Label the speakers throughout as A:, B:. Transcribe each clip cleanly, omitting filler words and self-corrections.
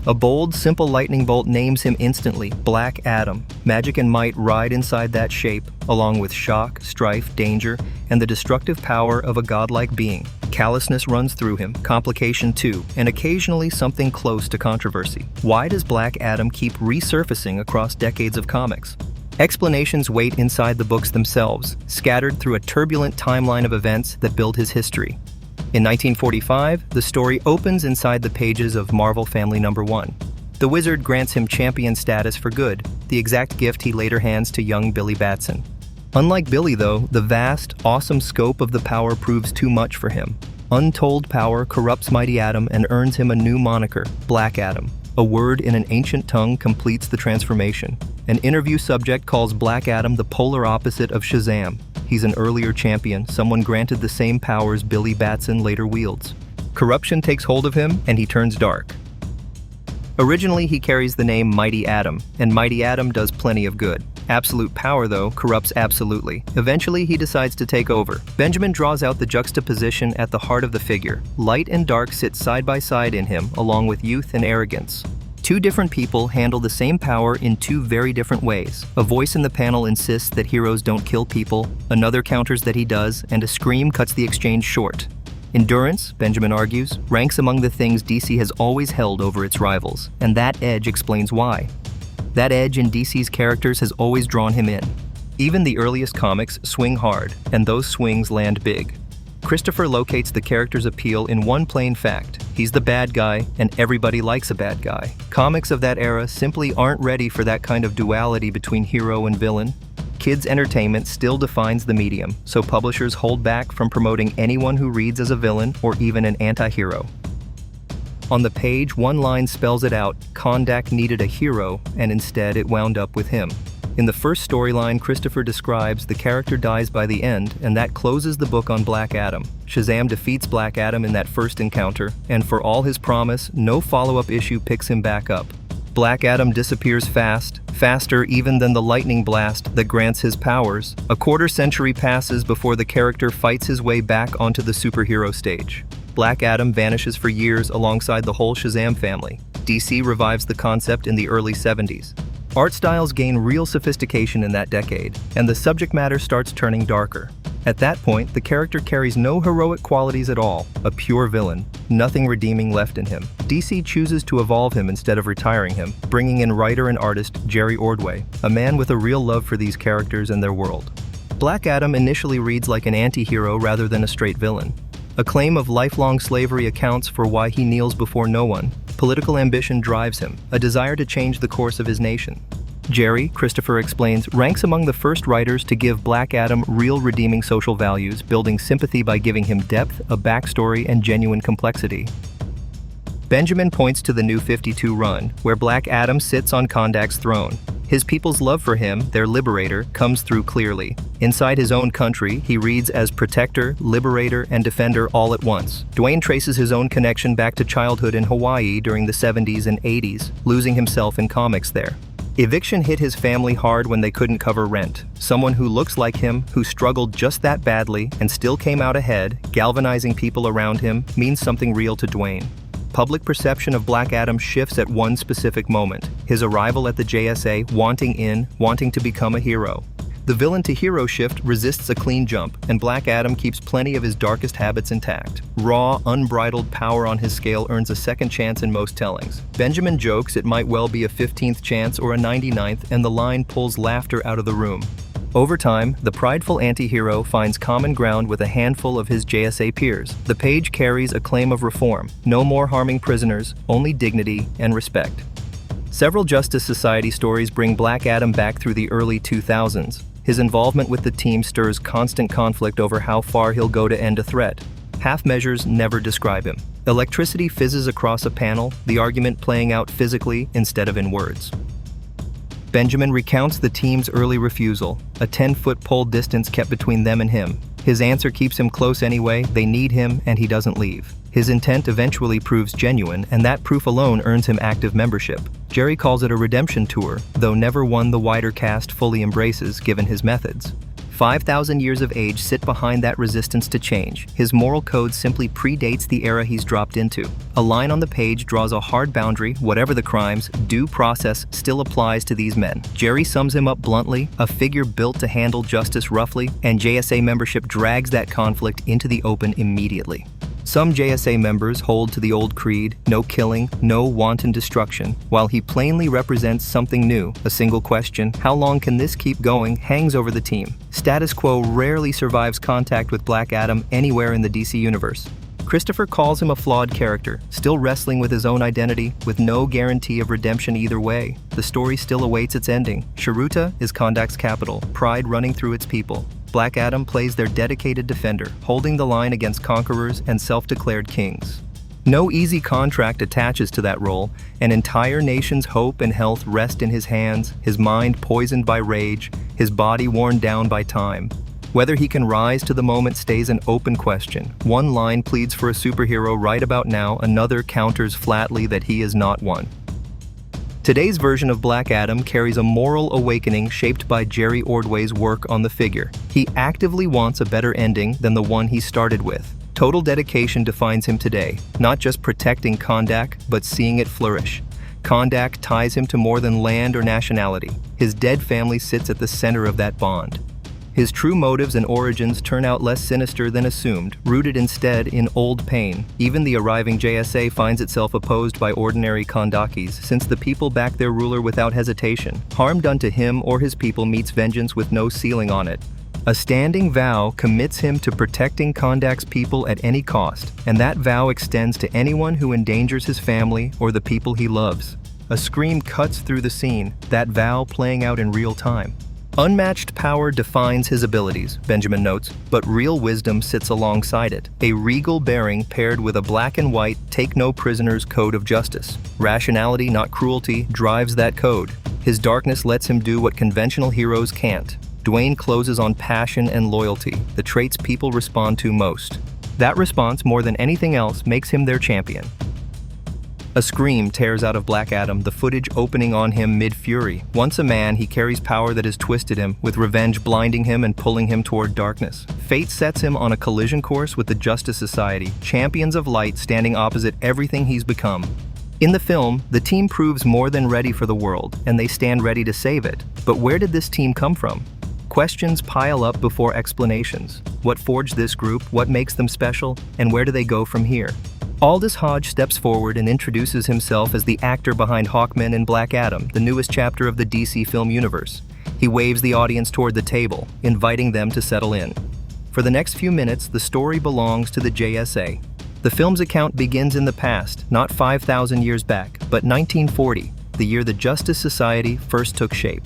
A: A bold, simple lightning bolt names him instantly, Black Adam. Magic and might ride inside that shape, along with shock, strife, danger, and the destructive power of a godlike being. Callousness runs through him, complication too, and occasionally something close to controversy. Why does Black Adam keep resurfacing across decades of comics? Explanations wait inside the books themselves, scattered through a turbulent timeline of events that build his history. In 1945, the story opens inside the pages of Marvel Family No. 1. The Wizard grants him champion status for good, the exact gift he later hands to young Billy Batson. Unlike Billy, though, the vast, awesome scope of the power proves too much for him. Untold power corrupts Mighty Atom and earns him a new moniker, Black Adam. A word in an ancient tongue completes the transformation. An interview subject calls Black Adam the polar opposite of Shazam. He's an earlier champion, someone granted the same powers Billy Batson later wields. Corruption takes hold of him, and he turns dark. Originally, he carries the name Mighty Atom, and Mighty Atom does plenty of good. Absolute power, though, corrupts absolutely. Eventually, he decides to take over. Benjamin draws out the juxtaposition at the heart of the figure. Light and dark sit side by side in him, along with youth and arrogance. Two different people handle the same power in two very different ways. A voice in the panel insists that heroes don't kill people, another counters that he does, and a scream cuts the exchange short. Endurance, Benjamin argues, ranks among the things DC has always held over its rivals, and that edge explains why. That edge in DC's characters has always drawn him in. Even the earliest comics swing hard, and those swings land big. Christopher locates the character's appeal in one plain fact. He's the bad guy, and everybody likes a bad guy. Comics of that era simply aren't ready for that kind of duality between hero and villain. Kids' entertainment still defines the medium, so publishers hold back from promoting anyone who reads as a villain or even an anti-hero. On the page, one line spells it out: Kondak needed a hero, and instead it wound up with him. In the first storyline, Christopher describes the character dies by the end, and that closes the book on Black Adam. Shazam defeats Black Adam in that first encounter, and for all his promise, no follow-up issue picks him back up. Black Adam disappears fast, faster even than the lightning blast that grants his powers. A quarter century passes before the character fights his way back onto the superhero stage. Black Adam vanishes for years alongside the whole Shazam family. DC revives the concept in the early 70s. Art styles gain real sophistication in that decade, and the subject matter starts turning darker. At that point, the character carries no heroic qualities at all, a pure villain, nothing redeeming left in him. DC chooses to evolve him instead of retiring him, bringing in writer and artist Jerry Ordway, a man with a real love for these characters and their world. Black Adam initially reads like an anti-hero rather than a straight villain. A claim of lifelong slavery accounts for why he kneels before no one. Political ambition drives him, a desire to change the course of his nation. Jerry, Christopher explains, ranks among the first writers to give Black Adam real redeeming social values, building sympathy by giving him depth, a backstory, and genuine complexity. Benjamin points to the New 52 run, where Black Adam sits on Kondak's throne. His people's love for him, their liberator, comes through clearly. Inside his own country, he reads as protector, liberator, and defender all at once. Dwayne traces his own connection back to childhood in Hawaii during the 70s and 80s, losing himself in comics there. Eviction hit his family hard when they couldn't cover rent. Someone who looks like him, who struggled just that badly and still came out ahead, galvanizing people around him, means something real to Dwayne. Public perception of Black Adam shifts at one specific moment: his arrival at the JSA, wanting to become a hero. The villain-to-hero shift resists a clean jump, and Black Adam keeps plenty of his darkest habits intact. Raw, unbridled power on his scale earns a second chance in most tellings. Benjamin jokes it might well be a 15th chance or a 99th, and the line pulls laughter out of the room. Over time, the prideful anti-hero finds common ground with a handful of his JSA peers. The page carries a claim of reform: no more harming prisoners, only dignity and respect. Several Justice Society stories bring Black Adam back through the early 2000s. His involvement with the team stirs constant conflict over how far he'll go to end a threat. Half measures never describe him. Electricity fizzes across a panel, the argument playing out physically instead of in words. Benjamin recounts the team's early refusal, a 10-foot pole distance kept between them and him. His answer keeps him close anyway, they need him, and he doesn't leave. His intent eventually proves genuine, and that proof alone earns him active membership. Jerry calls it a redemption tour, though never one the wider cast fully embraces given his methods. 5,000 years of age sit behind that resistance to change. His moral code simply predates the era he's dropped into. A line on the page draws a hard boundary. Whatever the crimes, due process still applies to these men. Jerry sums him up bluntly, a figure built to handle justice roughly, and JSA membership drags that conflict into the open immediately. Some JSA members hold to the old creed, no killing, no wanton destruction, while he plainly represents something new. A single question, how long can this keep going, hangs over the team. Status quo rarely survives contact with Black Adam anywhere in the DC universe. Christopher calls him a flawed character, still wrestling with his own identity, with no guarantee of redemption either way. The story still awaits its ending. Sharuta is Kondak's capital, pride running through its people. Black Adam plays their dedicated defender, holding the line against conquerors and self-declared kings. No easy contract attaches to that role. An entire nation's hope and health rest in his hands, his mind poisoned by rage, his body worn down by time. Whether he can rise to the moment stays an open question. One line pleads for a superhero right about now, another counters flatly that he is not one. Today's version of Black Adam carries a moral awakening shaped by Jerry Ordway's work on the figure. He actively wants a better ending than the one he started with. Total dedication defines him today, not just protecting Kondak, but seeing it flourish. Kondak ties him to more than land or nationality. His dead family sits at the center of that bond. His true motives and origins turn out less sinister than assumed, rooted instead in old pain. Even the arriving JSA finds itself opposed by ordinary Kondakis, since the people back their ruler without hesitation. Harm done to him or his people meets vengeance with no ceiling on it. A standing vow commits him to protecting Kondak's people at any cost, and that vow extends to anyone who endangers his family or the people he loves. A scream cuts through the scene, that vow playing out in real time. Unmatched power defines his abilities, Benjamin notes, but real wisdom sits alongside it. A regal bearing paired with a black and white, take no prisoners code of justice. Rationality, not cruelty, drives that code. His darkness lets him do what conventional heroes can't. Dwayne closes on passion and loyalty, the traits people respond to most. That response, more than anything else, makes him their champion. A scream tears out of Black Adam, the footage opening on him mid-fury. Once a man, he carries power that has twisted him, with revenge blinding him and pulling him toward darkness. Fate sets him on a collision course with the Justice Society, champions of light standing opposite everything he's become. In the film, the team proves more than ready for the world, and they stand ready to save it. But where did this team come from? Questions pile up before explanations. What forged this group, what makes them special, and where do they go from here? Aldous Hodge steps forward and introduces himself as the actor behind Hawkman and Black Adam, the newest chapter of the DC film universe. He waves the audience toward the table, inviting them to settle in. For the next few minutes, the story belongs to the JSA. The film's account begins in the past, not 5,000 years back, but 1940, the year the Justice Society first took shape.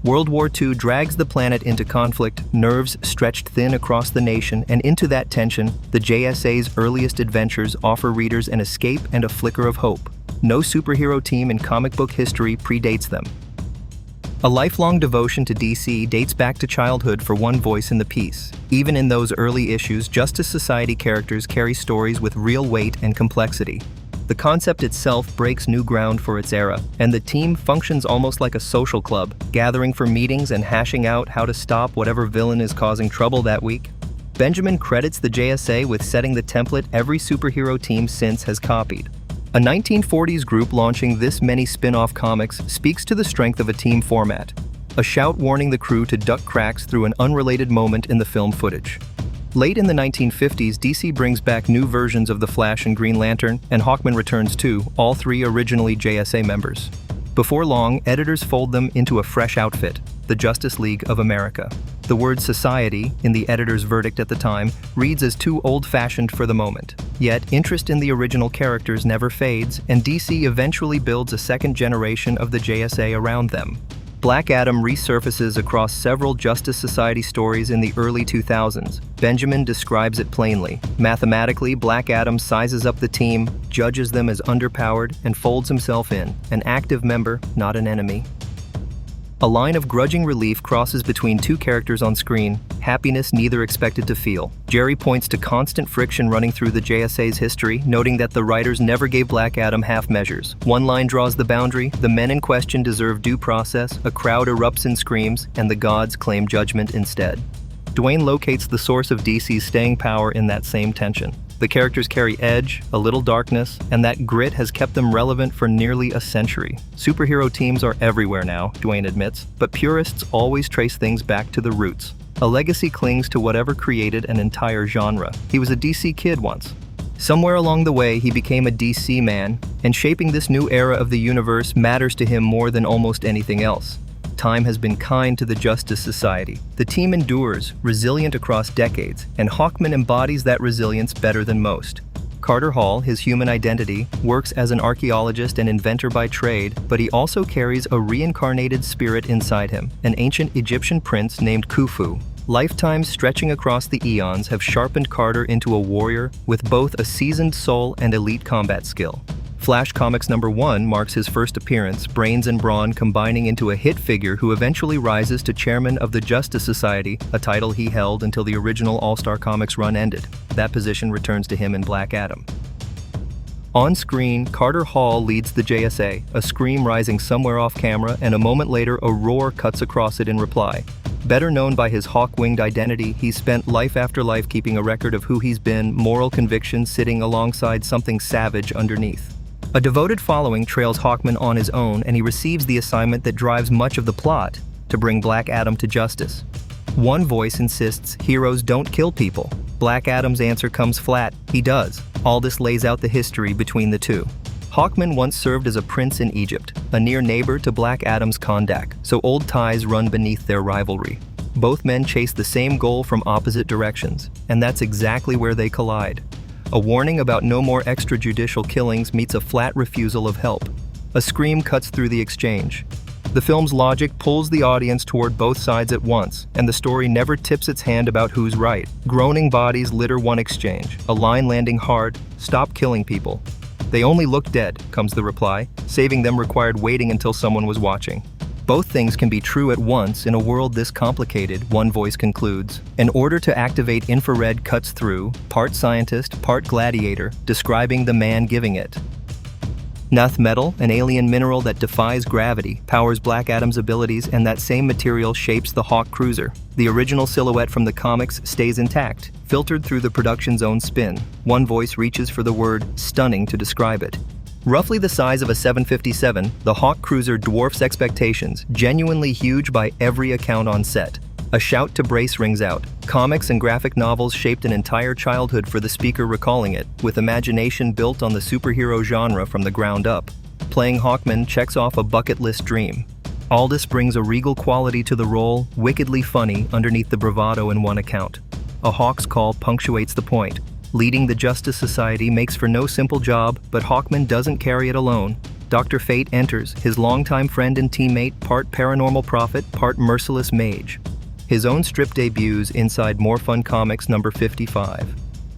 A: World War II drags the planet into conflict, nerves stretched thin across the nation, and into that tension, the JSA's earliest adventures offer readers an escape and a flicker of hope. No superhero team in comic book history predates them. A lifelong devotion to DC dates back to childhood for one voice in the piece. Even in those early issues, Justice Society characters carry stories with real weight and complexity. The concept itself breaks new ground for its era, and the team functions almost like a social club, gathering for meetings and hashing out how to stop whatever villain is causing trouble that week. Benjamin credits the JSA with setting the template every superhero team since has copied. A 1940s group launching this many spin-off comics speaks to the strength of a team format, a shout warning the crew to duck cracks through an unrelated moment in the film footage. Late in the 1950s, DC brings back new versions of The Flash and Green Lantern, and Hawkman returns too, all three originally JSA members. Before long, editors fold them into a fresh outfit, the Justice League of America. The word society, in the editor's verdict at the time, reads as too old-fashioned for the moment. Yet, interest in the original characters never fades, and DC eventually builds a second generation of the JSA around them. Black Adam resurfaces across several Justice Society stories in the early 2000s. Benjamin describes it plainly. Mathematically, Black Adam sizes up the team, judges them as underpowered, and folds himself in, an active member, not an enemy. A line of grudging relief crosses between two characters on screen, happiness neither expected to feel. Jerry points to constant friction running through the JSA's history, noting that the writers never gave Black Adam half measures. One line draws the boundary, the men in question deserve due process, a crowd erupts in screams, and the gods claim judgment instead. Dwayne locates the source of DC's staying power in that same tension. The characters carry edge, a little darkness, and that grit has kept them relevant for nearly a century. Superhero teams are everywhere now, Dwayne admits, but purists always trace things back to the roots. A legacy clings to whatever created an entire genre. He was a DC kid once. Somewhere along the way, he became a DC man, and shaping this new era of the universe matters to him more than almost anything else. Time has been kind to the Justice Society. The team endures, resilient across decades, and Hawkman embodies that resilience better than most. Carter Hall, his human identity, works as an archaeologist and inventor by trade, but he also carries a reincarnated spirit inside him, an ancient Egyptian prince named Khufu. Lifetimes stretching across the eons have sharpened Carter into a warrior with both a seasoned soul and elite combat skill. Flash Comics #1 marks his first appearance, brains and brawn combining into a hit figure who eventually rises to chairman of the Justice Society, a title he held until the original All-Star Comics run ended. That position returns to him in Black Adam. On screen, Carter Hall leads the JSA, a scream rising somewhere off camera, and a moment later a roar cuts across it in reply. Better known by his hawk-winged identity, he's spent life after life keeping a record of who he's been, moral convictions sitting alongside something savage underneath. A devoted following trails Hawkman on his own, and he receives the assignment that drives much of the plot, to bring Black Adam to justice. One voice insists heroes don't kill people. Black Adam's answer comes flat, he does. Aldis lays out the history between the two. Hawkman once served as a prince in Egypt, a near neighbor to Black Adam's Kondak, so old ties run beneath their rivalry. Both men chase the same goal from opposite directions, and that's exactly where they collide. A warning about no more extrajudicial killings meets a flat refusal of help. A scream cuts through the exchange. The film's logic pulls the audience toward both sides at once, and the story never tips its hand about who's right. Groaning bodies litter one exchange, a line landing hard, "Stop killing people." "They only look dead," comes the reply. Saving them required waiting until someone was watching. Both things can be true at once in a world this complicated, one voice concludes. An order to activate infrared cuts through, part scientist, part gladiator, describing the man giving it. Nth metal, an alien mineral that defies gravity, powers Black Adam's abilities, and that same material shapes the Hawk Cruiser. The original silhouette from the comics stays intact, filtered through the production's own spin. One voice reaches for the word stunning to describe it. Roughly the size of a 757, the Hawk Cruiser dwarfs expectations, genuinely huge by every account on set. A shout to brace rings out. Comics and graphic novels shaped an entire childhood for the speaker recalling it, with imagination built on the superhero genre from the ground up. Playing Hawkman checks off a bucket list dream. Aldis brings a regal quality to the role, wickedly funny underneath the bravado in one account. A Hawk's call punctuates the point. Leading the Justice Society makes for no simple job, but Hawkman doesn't carry it alone. Dr. Fate enters, his longtime friend and teammate, part paranormal prophet, part merciless mage. His own strip debuts inside More Fun Comics #55.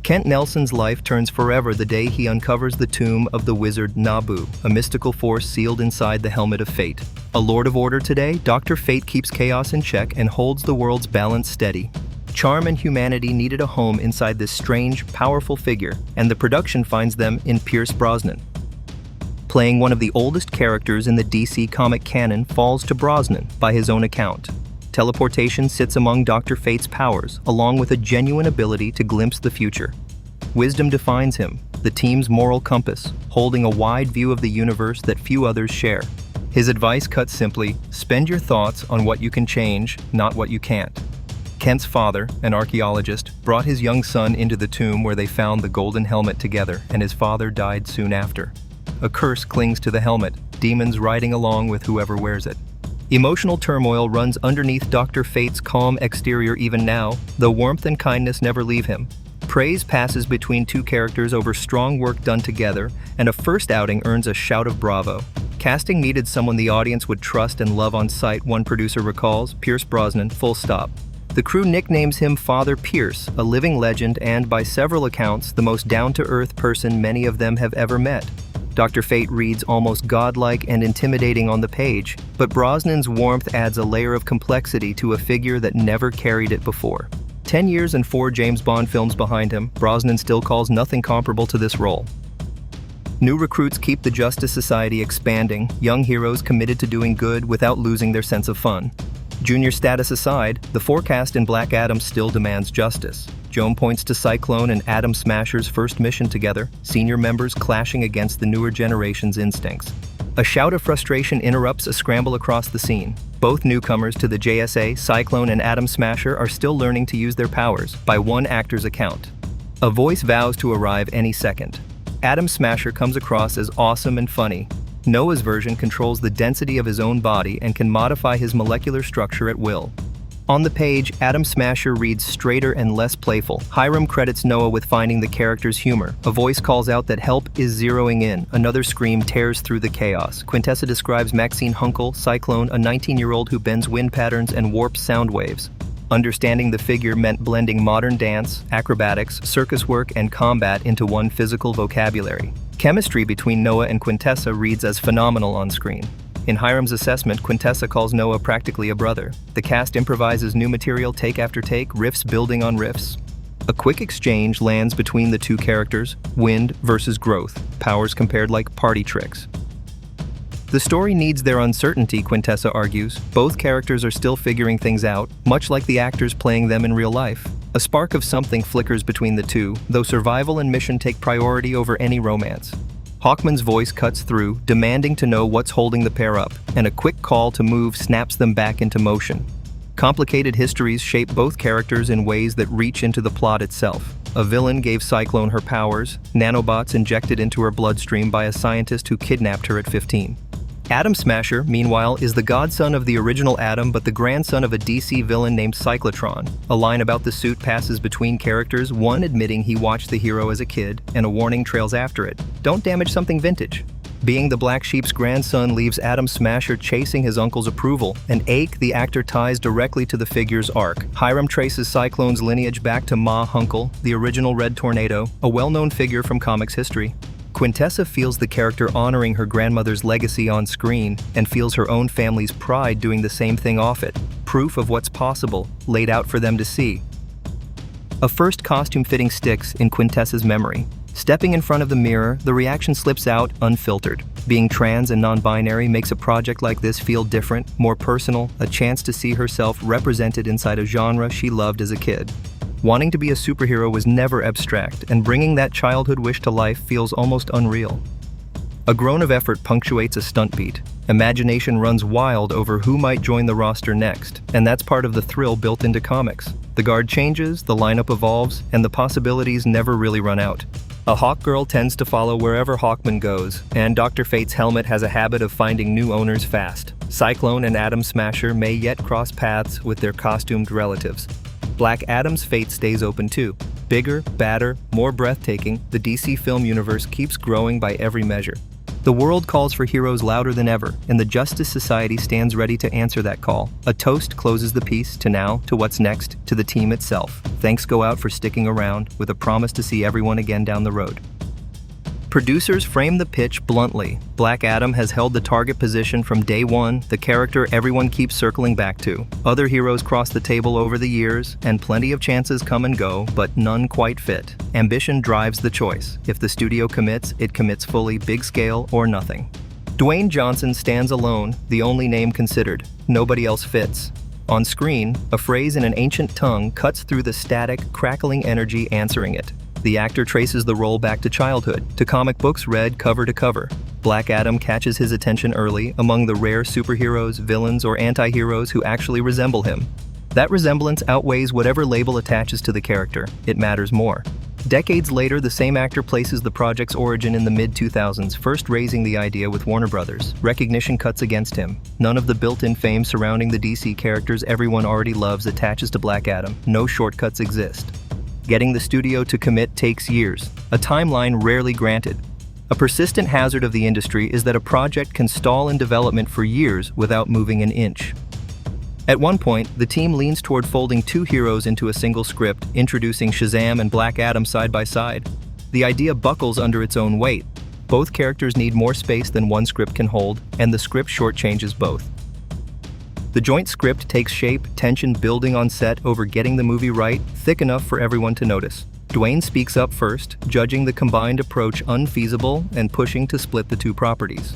A: Kent Nelson's life turns forever the day he uncovers the tomb of the wizard Nabu, a mystical force sealed inside the helmet of fate. A Lord of Order today, Dr. Fate keeps chaos in check and holds the world's balance steady. Charm and humanity needed a home inside this strange, powerful figure, and the production finds them in Pierce Brosnan. Playing one of the oldest characters in the DC comic canon falls to Brosnan, by his own account. Teleportation sits among Dr. Fate's powers, along with a genuine ability to glimpse the future. Wisdom defines him, the team's moral compass, holding a wide view of the universe that few others share. His advice cuts simply, spend your thoughts on what you can change, not what you can't. Kent's father, an archaeologist, brought his young son into the tomb where they found the golden helmet together, and his father died soon after. A curse clings to the helmet, demons riding along with whoever wears it. Emotional turmoil runs underneath Dr. Fate's calm exterior even now, though warmth and kindness never leave him. Praise passes between two characters over strong work done together, and a first outing earns a shout of bravo. Casting needed someone the audience would trust and love on sight, one producer recalls, Pierce Brosnan, full stop. The crew nicknames him Father Pierce, a living legend and, by several accounts, the most down-to-earth person many of them have ever met. Dr. Fate reads almost godlike and intimidating on the page, but Brosnan's warmth adds a layer of complexity to a figure that never carried it before. 10 years and 4 James Bond films behind him, Brosnan still calls nothing comparable to this role. New recruits keep the Justice Society expanding, young heroes committed to doing good without losing their sense of fun. Junior status aside, the forecast in Black Adam still demands justice. Joan points to Cyclone and Atom Smasher's first mission together, senior members clashing against the newer generation's instincts. A shout of frustration interrupts a scramble across the scene. Both newcomers to the JSA, Cyclone and Atom Smasher, are still learning to use their powers, by one actor's account. A voice vows to arrive any second. Atom Smasher comes across as awesome and funny. Noah's version controls the density of his own body and can modify his molecular structure at will. On the page, Atom Smasher reads straighter and less playful. Hiram credits Noah with finding the character's humor. A voice calls out that help is zeroing in. Another scream tears through the chaos. Quintessa describes Maxine Hunkel, Cyclone, a 19-year-old who bends wind patterns and warps sound waves. Understanding the figure meant blending modern dance, acrobatics, circus work, and combat into one physical vocabulary. Chemistry between Noah and Quintessa reads as phenomenal on screen. In Hiram's assessment, Quintessa calls Noah practically a brother. The cast improvises new material take after take, riffs building on riffs. A quick exchange lands between the two characters, wind versus growth, powers compared like party tricks. The story needs their uncertainty, Quintessa argues. Both characters are still figuring things out, much like the actors playing them in real life. A spark of something flickers between the two, though survival and mission take priority over any romance. Hawkman's voice cuts through, demanding to know what's holding the pair up, and a quick call to move snaps them back into motion. Complicated histories shape both characters in ways that reach into the plot itself. A villain gave Cyclone her powers, nanobots injected into her bloodstream by a scientist who kidnapped her at 15. Atom Smasher, meanwhile, is the godson of the original Atom but the grandson of a DC villain named Cyclotron. A line about the suit passes between characters, one admitting he watched the hero as a kid, and a warning trails after it. Don't damage something vintage. Being the Black Sheep's grandson leaves Atom Smasher chasing his uncle's approval, an ache the actor ties directly to the figure's arc. Hiram traces Cyclone's lineage back to Ma Hunkel, the original Red Tornado, a well-known figure from comics history. Quintessa feels the character honoring her grandmother's legacy on screen and feels her own family's pride doing the same thing off it. Proof of what's possible, laid out for them to see. A first costume fitting sticks in Quintessa's memory. Stepping in front of the mirror, the reaction slips out unfiltered. Being trans and non-binary makes a project like this feel different, more personal, a chance to see herself represented inside a genre she loved as a kid. Wanting to be a superhero was never abstract, and bringing that childhood wish to life feels almost unreal. A groan of effort punctuates a stunt beat. Imagination runs wild over who might join the roster next, and that's part of the thrill built into comics. The guard changes, the lineup evolves, and the possibilities never really run out. A Hawkgirl tends to follow wherever Hawkman goes, and Dr. Fate's helmet has a habit of finding new owners fast. Cyclone and Atom Smasher may yet cross paths with their costumed relatives. Black Adam's fate stays open too. Bigger, badder, more breathtaking, the DC film universe keeps growing by every measure. The world calls for heroes louder than ever, and the Justice Society stands ready to answer that call. A toast closes the piece to now, to what's next, to the team itself. Thanks go out for sticking around, with a promise to see everyone again down the road. Producers frame the pitch bluntly. Black Adam has held the target position from day one, the character everyone keeps circling back to. Other heroes cross the table over the years, and plenty of chances come and go, but none quite fit. Ambition drives the choice. If the studio commits, it commits fully, big scale or nothing. Dwayne Johnson stands alone, the only name considered. Nobody else fits. On screen, a phrase in an ancient tongue cuts through the static, crackling energy answering it. The actor traces the role back to childhood, to comic books read cover to cover. Black Adam catches his attention early among the rare superheroes, villains, or anti-heroes who actually resemble him. That resemblance outweighs whatever label attaches to the character. It matters more. Decades later, the same actor places the project's origin in the mid-2000s, first raising the idea with Warner Brothers. Recognition cuts against him. None of the built-in fame surrounding the DC characters everyone already loves attaches to Black Adam. No shortcuts exist. Getting the studio to commit takes years, a timeline rarely granted. A persistent hazard of the industry is that a project can stall in development for years without moving an inch. At one point, the team leans toward folding two heroes into a single script, introducing Shazam and Black Adam side by side. The idea buckles under its own weight. Both characters need more space than one script can hold, and the script shortchanges both. The joint script takes shape, tension building on set over getting the movie right, thick enough for everyone to notice. Dwayne speaks up first, judging the combined approach unfeasible and pushing to split the two properties.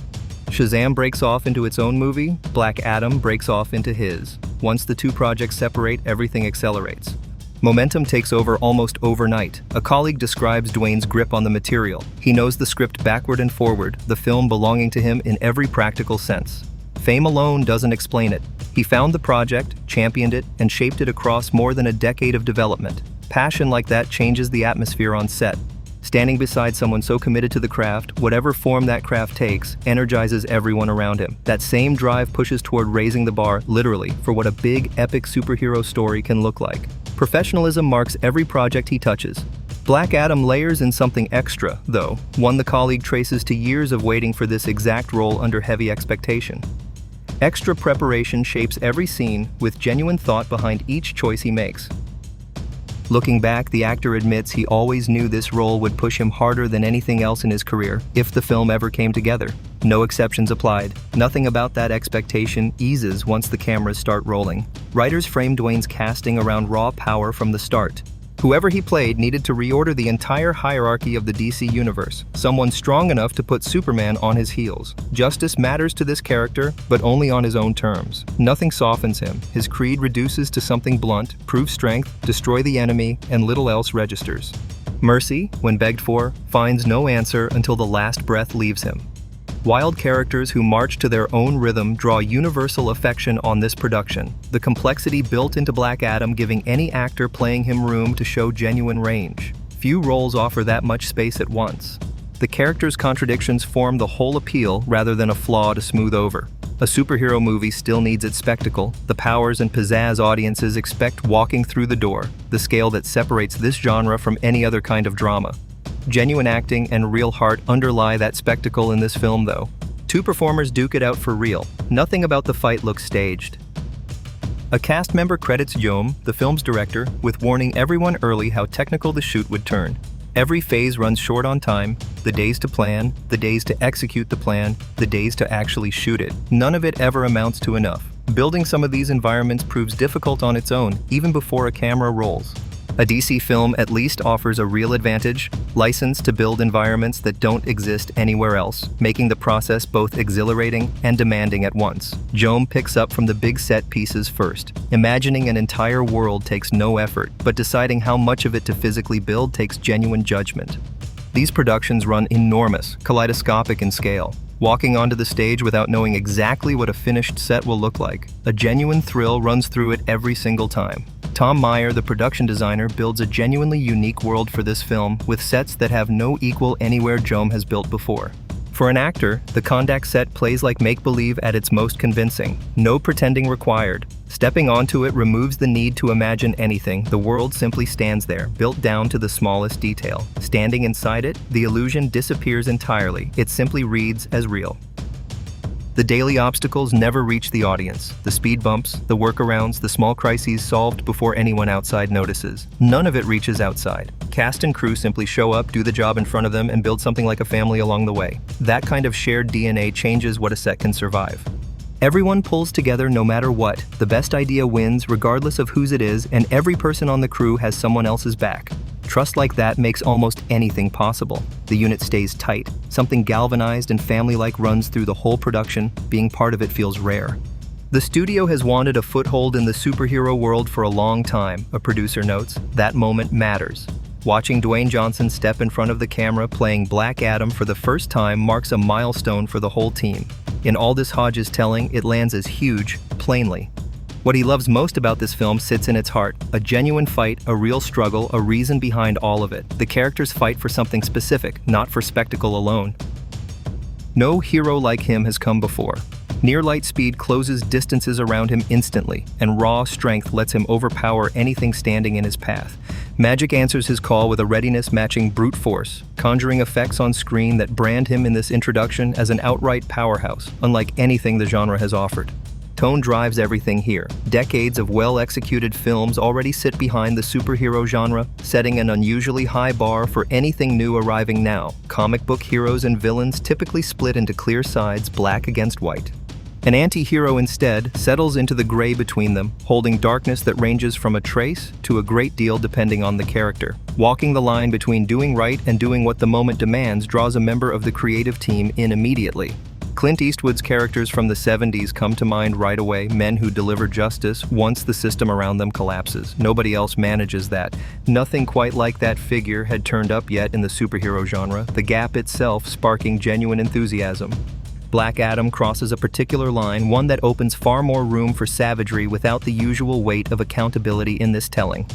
A: Shazam breaks off into its own movie, Black Adam breaks off into his. Once the two projects separate, everything accelerates. Momentum takes over almost overnight. A colleague describes Dwayne's grip on the material. He knows the script backward and forward, the film belonging to him in every practical sense. Fame alone doesn't explain it. He found the project, championed it, and shaped it across more than a decade of development. Passion like that changes the atmosphere on set. Standing beside someone so committed to the craft, whatever form that craft takes, energizes everyone around him. That same drive pushes toward raising the bar, literally, for what a big, epic superhero story can look like. Professionalism marks every project he touches. Black Adam layers in something extra, though, one the colleague traces to years of waiting for this exact role under heavy expectation. Extra preparation shapes every scene, with genuine thought behind each choice he makes. Looking back, the actor admits he always knew this role would push him harder than anything else in his career, if the film ever came together. No exceptions applied. Nothing about that expectation eases once the cameras start rolling. Writers framed Dwayne's casting around raw power from the start. Whoever he played needed to reorder the entire hierarchy of the DC universe, someone strong enough to put Superman on his heels. Justice matters to this character, but only on his own terms. Nothing softens him. His creed reduces to something blunt: prove strength, destroy the enemy, and little else registers. Mercy, when begged for, finds no answer until the last breath leaves him. Wild characters who march to their own rhythm draw universal affection on this production, the complexity built into Black Adam giving any actor playing him room to show genuine range. Few roles offer that much space at once. The character's contradictions form the whole appeal rather than a flaw to smooth over. A superhero movie still needs its spectacle, the powers and pizzazz audiences expect walking through the door, the scale that separates this genre from any other kind of drama. Genuine acting and real heart underlie that spectacle in this film, though. Two performers duke it out for real. Nothing about the fight looks staged. A cast member credits Jaume, the film's director, with warning everyone early how technical the shoot would turn. Every phase runs short on time: the days to plan, the days to execute the plan, the days to actually shoot it. None of it ever amounts to enough. Building some of these environments proves difficult on its own, even before a camera rolls. A DC film at least offers a real advantage: license to build environments that don't exist anywhere else, making the process both exhilarating and demanding at once. Jaume picks up from the big set pieces first. Imagining an entire world takes no effort, but deciding how much of it to physically build takes genuine judgment. These productions run enormous, kaleidoscopic in scale. Walking onto the stage without knowing exactly what a finished set will look like. A genuine thrill runs through it every single time. Tom Meyer, the production designer, builds a genuinely unique world for this film, with sets that have no equal anywhere Jaume has built before. For an actor, the Kondak set plays like make-believe at its most convincing. No pretending required. Stepping onto it removes the need to imagine anything. The world simply stands there, built down to the smallest detail. Standing inside it, the illusion disappears entirely. It simply reads as real. The daily obstacles never reach the audience. The speed bumps, the workarounds, the small crises solved before anyone outside notices. None of it reaches outside. Cast and crew simply show up, do the job in front of them, and build something like a family along the way. That kind of shared DNA changes what a set can survive. Everyone pulls together no matter what. The best idea wins regardless of whose it is, and every person on the crew has someone else's back. Trust like that makes almost anything possible. The unit stays tight. Something galvanized and family-like runs through the whole production. Being part of it feels rare. The studio has wanted a foothold in the superhero world for a long time, a producer notes. That moment matters. Watching Dwayne Johnson step in front of the camera playing Black Adam for the first time marks a milestone for the whole team. In Aldis Hodge's telling, it lands as huge, plainly. What he loves most about this film sits in its heart: a genuine fight, a real struggle, a reason behind all of it. The characters fight for something specific, not for spectacle alone. No hero like him has come before. Near light speed closes distances around him instantly, and raw strength lets him overpower anything standing in his path. Magic answers his call with a readiness matching brute force, conjuring effects on screen that brand him in this introduction as an outright powerhouse, unlike anything the genre has offered. Tone drives everything here. Decades of well-executed films already sit behind the superhero genre, setting an unusually high bar for anything new arriving now. Comic book heroes and villains typically split into clear sides, black against white. An anti-hero instead settles into the gray between them, holding darkness that ranges from a trace to a great deal depending on the character. Walking the line between doing right and doing what the moment demands draws a member of the creative team in immediately. Clint Eastwood's characters from the 70s come to mind right away, men who deliver justice once the system around them collapses. Nobody else manages that. Nothing quite like that figure had turned up yet in the superhero genre, the gap itself sparking genuine enthusiasm. Black Adam crosses a particular line, one that opens far more room for savagery without the usual weight of accountability in this telling.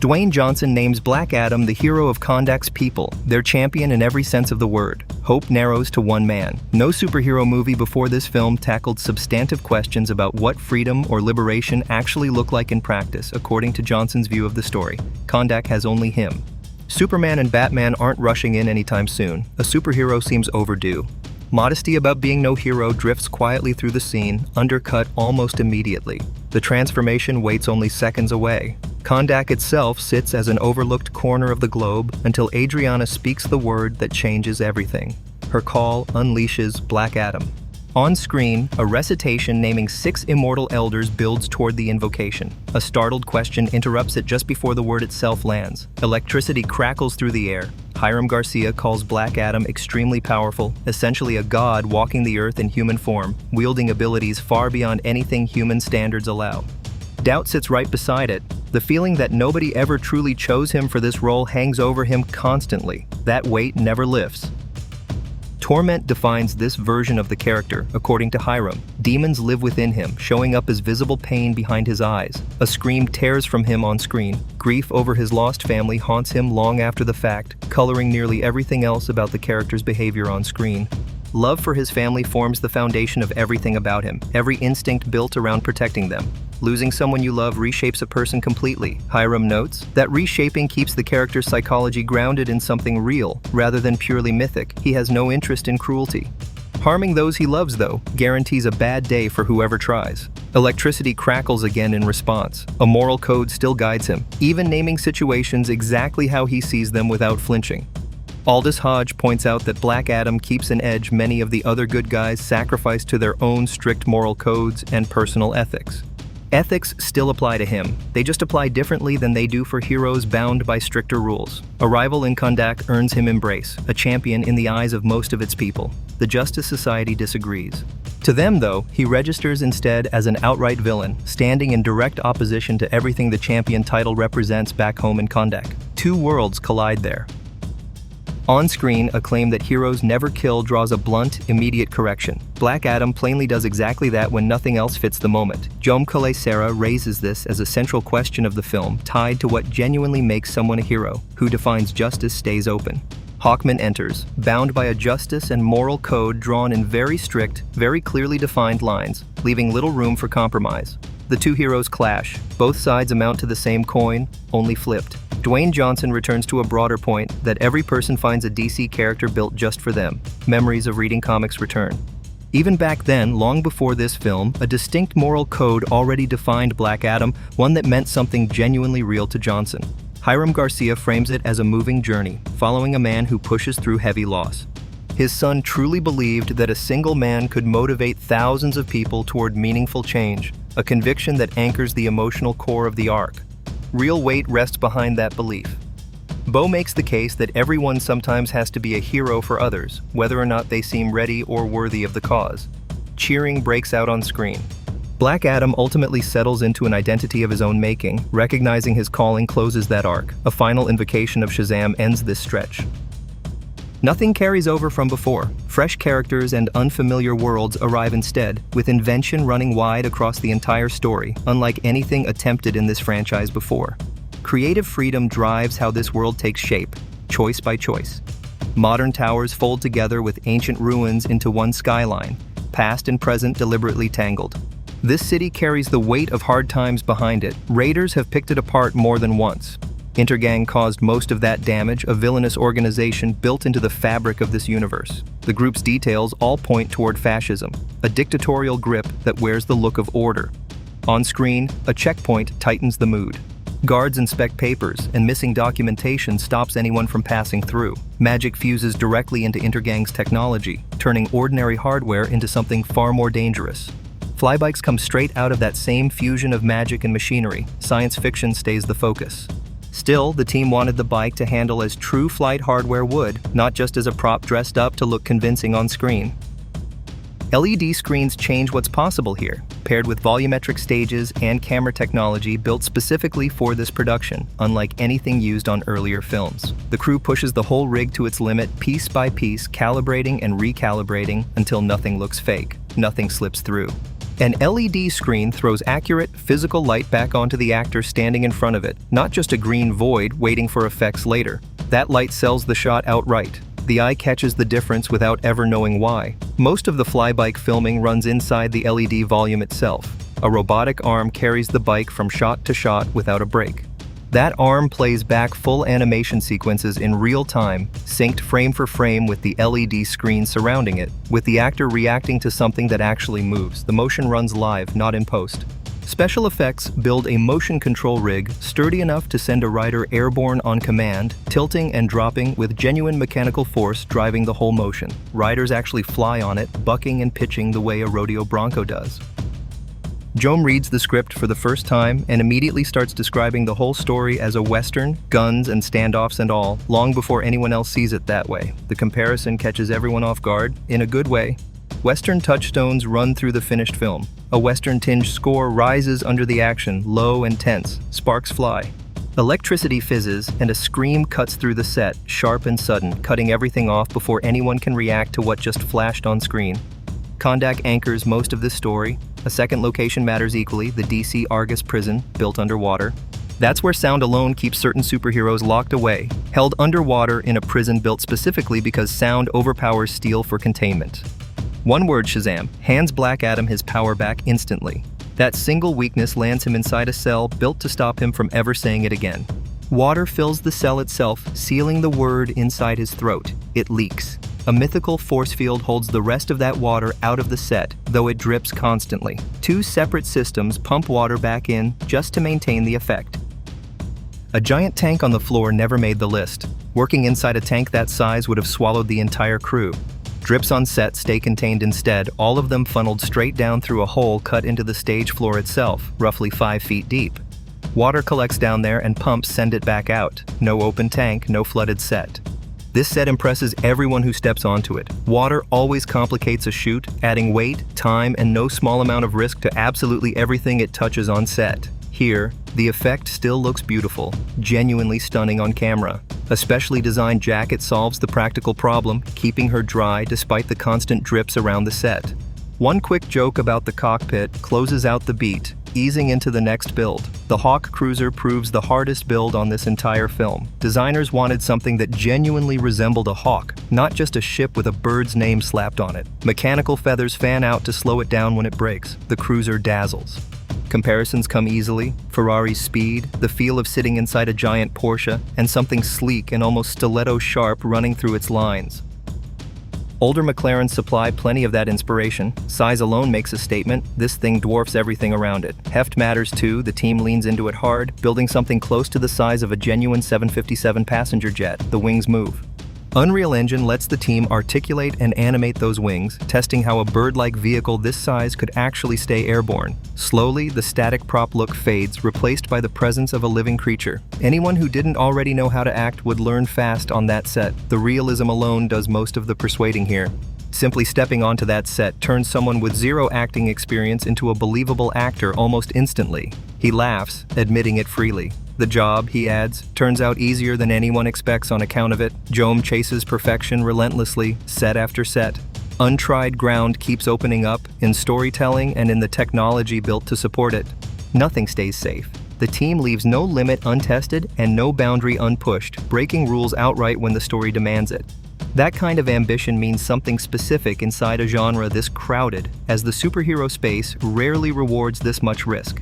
A: Dwayne Johnson names Black Adam the hero of Kondak's people, their champion in every sense of the word. Hope narrows to one man. No superhero movie before this film tackled substantive questions about what freedom or liberation actually look like in practice, according to Johnson's view of the story. Kondak has only him. Superman and Batman aren't rushing in anytime soon. A superhero seems overdue. Modesty about being no hero drifts quietly through the scene, undercut almost immediately. The transformation waits only seconds away. Kondak itself sits as an overlooked corner of the globe until Adriana speaks the word that changes everything. Her call unleashes Black Adam. On screen, a recitation naming 6 immortal elders builds toward the invocation. A startled question interrupts it just before the word itself lands. Electricity crackles through the air. Hiram Garcia calls Black Adam extremely powerful, essentially a god walking the earth in human form, wielding abilities far beyond anything human standards allow. Doubt sits right beside it. The feeling that nobody ever truly chose him for this role hangs over him constantly. That weight never lifts. Torment defines this version of the character, according to Hiram. Demons live within him, showing up as visible pain behind his eyes. A scream tears from him on screen. Grief over his lost family haunts him long after the fact, coloring nearly everything else about the character's behavior on screen. Love for his family forms the foundation of everything about him, every instinct built around protecting them. Losing someone you love reshapes a person completely. Hiram notes that reshaping keeps the character's psychology grounded in something real, rather than purely mythic. He has no interest in cruelty. Harming those he loves, though, guarantees a bad day for whoever tries. Electricity crackles again in response. A moral code still guides him, even naming situations exactly how he sees them without flinching. Aldous Hodge points out that Black Adam keeps an edge many of the other good guys sacrifice to their own strict moral codes and personal ethics. Ethics still apply to him. They just apply differently than they do for heroes bound by stricter rules. Arrival in Kondak earns him embrace, a champion in the eyes of most of its people. The Justice Society disagrees. To them, though, he registers instead as an outright villain, standing in direct opposition to everything the champion title represents back home in Kondak. Two worlds collide there. On screen, a claim that heroes never kill draws a blunt, immediate correction. Black Adam plainly does exactly that when nothing else fits the moment. Jaume Collet-Serra raises this as a central question of the film, tied to what genuinely makes someone a hero. Who defines justice stays open. Hawkman enters, bound by a justice and moral code drawn in very strict, very clearly defined lines, leaving little room for compromise. The two heroes clash. Both sides amount to the same coin, only flipped. Dwayne Johnson returns to a broader point that every person finds a DC character built just for them. Memories of reading comics return. Even back then, long before this film, a distinct moral code already defined Black Adam, one that meant something genuinely real to Johnson. Hiram Garcia frames it as a moving journey, following a man who pushes through heavy loss. His son truly believed that a single man could motivate thousands of people toward meaningful change, a conviction that anchors the emotional core of the arc. Real weight rests behind that belief. Bo makes the case that everyone sometimes has to be a hero for others, whether or not they seem ready or worthy of the cause. Cheering breaks out on screen. Black Adam ultimately settles into an identity of his own making. Recognizing his calling closes that arc. A final invocation of Shazam ends this stretch. Nothing carries over from before. Fresh characters and unfamiliar worlds arrive instead, with invention running wide across the entire story, unlike anything attempted in this franchise before. Creative freedom drives how this world takes shape, choice by choice. Modern towers fold together with ancient ruins into one skyline, past and present deliberately tangled. This city carries the weight of hard times behind it. Raiders have picked it apart more than once. Intergang caused most of that damage, a villainous organization built into the fabric of this universe. The group's details all point toward fascism, a dictatorial grip that wears the look of order. On screen, a checkpoint tightens the mood. Guards inspect papers, and missing documentation stops anyone from passing through. Magic fuses directly into Intergang's technology, turning ordinary hardware into something far more dangerous. Flybikes come straight out of that same fusion of magic and machinery. Science fiction stays the focus. Still, the team wanted the bike to handle as true flight hardware would, not just as a prop dressed up to look convincing on screen. LED screens change what's possible here, paired with volumetric stages and camera technology built specifically for this production, unlike anything used on earlier films. The crew pushes the whole rig to its limit piece by piece, calibrating and recalibrating until nothing looks fake, nothing slips through. An LED screen throws accurate, physical light back onto the actor standing in front of it, not just a green void waiting for effects later. That light sells the shot outright. The eye catches the difference without ever knowing why. Most of the Flybike filming runs inside the LED volume itself. A robotic arm carries the bike from shot to shot without a break. That arm plays back full animation sequences in real time, synced frame for frame with the LED screen surrounding it, with the actor reacting to something that actually moves. The motion runs live, not in post. Special effects build a motion control rig sturdy enough to send a rider airborne on command, tilting and dropping with genuine mechanical force driving the whole motion. Riders actually fly on it, bucking and pitching the way a rodeo bronco does. Joam reads the script for the first time and immediately starts describing the whole story as a Western, guns and standoffs and all, long before anyone else sees it that way. The comparison catches everyone off guard, in a good way. Western touchstones run through the finished film. A Western-tinged score rises under the action, low and tense. Sparks fly. Electricity fizzes, and a scream cuts through the set, sharp and sudden, cutting everything off before anyone can react to what just flashed on screen. Kondak anchors most of this story. A second location matters equally, the DC Argus prison, built underwater. That's where sound alone keeps certain superheroes locked away, held underwater in a prison built specifically because sound overpowers steel for containment. One word, Shazam, hands Black Adam his power back instantly. That single weakness lands him inside a cell built to stop him from ever saying it again. Water fills the cell itself, sealing the word inside his throat. It leaks. A mythical force field holds the rest of that water out of the set, though it drips constantly. Two separate systems pump water back in just to maintain the effect. A giant tank on the floor never made the list. Working inside a tank that size would have swallowed the entire crew. Drips on set stay contained instead, all of them funneled straight down through a hole cut into the stage floor itself, roughly 5 feet deep. Water collects down there and pumps send it back out. No open tank, no flooded set. This set impresses everyone who steps onto it. Water always complicates a shoot, adding weight, time, and no small amount of risk to absolutely everything it touches on set. Here, the effect still looks beautiful, genuinely stunning on camera. A specially designed jacket solves the practical problem, keeping her dry despite the constant drips around the set. One quick joke about the cockpit closes out the beat, easing into the next build. The Hawk Cruiser proves the hardest build on this entire film. Designers wanted something that genuinely resembled a hawk, not just a ship with a bird's name slapped on it. Mechanical feathers fan out to slow it down when it breaks. The cruiser dazzles. Comparisons come easily. Ferrari's speed, the feel of sitting inside a giant Porsche, and something sleek and almost stiletto-sharp running through its lines. Older McLarens supply plenty of that inspiration. Size alone makes a statement. This thing dwarfs everything around it. Heft matters too. The team leans into it hard, building something close to the size of a genuine 757 passenger jet. The wings move. Unreal Engine lets the team articulate and animate those wings, testing how a bird-like vehicle this size could actually stay airborne. Slowly, the static prop look fades, replaced by the presence of a living creature. Anyone who didn't already know how to act would learn fast on that set. The realism alone does most of the persuading here. Simply stepping onto that set turns someone with zero acting experience into a believable actor almost instantly. He laughs, admitting it freely. The job, he adds, turns out easier than anyone expects on account of it. Joam chases perfection relentlessly, set after set. Untried ground keeps opening up, in storytelling and in the technology built to support it. Nothing stays safe. The team leaves no limit untested and no boundary unpushed, breaking rules outright when the story demands it. That kind of ambition means something specific inside a genre this crowded, as the superhero space rarely rewards this much risk.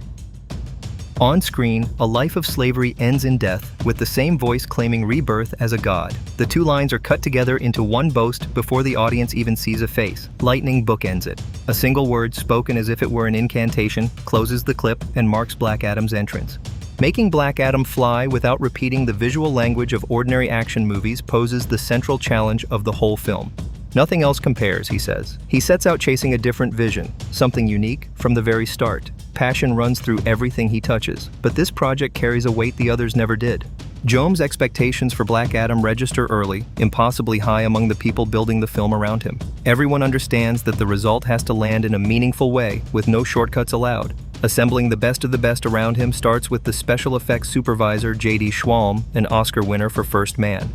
A: On screen, a life of slavery ends in death, with the same voice claiming rebirth as a god. The two lines are cut together into one boast before the audience even sees a face. Lightning bookends it. A single word, spoken as if it were an incantation, closes the clip and marks Black Adam's entrance. Making Black Adam fly without repeating the visual language of ordinary action movies poses the central challenge of the whole film. Nothing else compares, he says. He sets out chasing a different vision, something unique from the very start. Passion runs through everything he touches, but this project carries a weight the others never did. Joam's expectations for Black Adam register early, impossibly high among the people building the film around him. Everyone understands that the result has to land in a meaningful way, with no shortcuts allowed. Assembling the best of the best around him starts with the special effects supervisor J.D. Schwalm, an Oscar winner for First Man.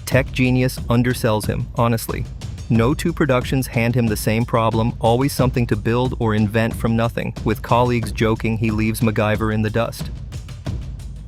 A: Tech genius undersells him, honestly. No two productions hand him the same problem, always something to build or invent from nothing, with colleagues joking he leaves MacGyver in the dust.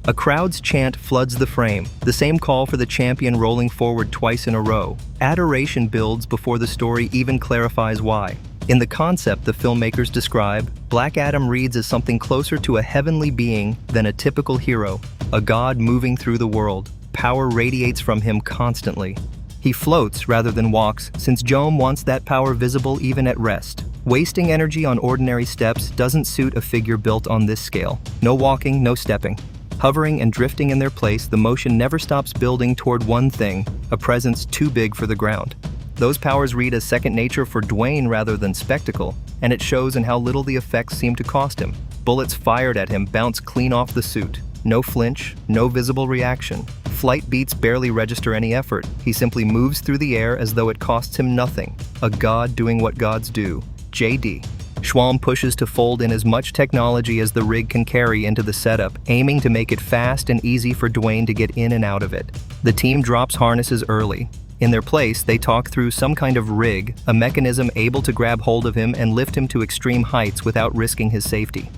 A: A crowd's chant floods the frame, the same call for the champion rolling forward twice in a row. Adoration builds before the story even clarifies why. In the concept the filmmakers describe, Black Adam reads as something closer to a heavenly being than a typical hero, a god moving through the world. Power radiates from him constantly. He floats rather than walks, since Joam wants that power visible even at rest. Wasting energy on ordinary steps doesn't suit a figure built on this scale. No walking, no stepping. Hovering and drifting in their place, the motion never stops building toward one thing, a presence too big for the ground. Those powers read as second nature for Dwayne rather than spectacle, and it shows in how little the effects seem to cost him. Bullets fired at him bounce clean off the suit. No flinch, no visible reaction. Flight beats barely register any effort. He simply moves through the air as though it costs him nothing. A god doing what gods do. J.D. Schwalm pushes to fold in as much technology as the rig can carry into the setup, aiming to make it fast and easy for Dwayne to get in and out of it. The team drops harnesses early. In their place, they talk through some kind of rig, a mechanism able to grab hold of him and lift him to extreme heights without risking his safety.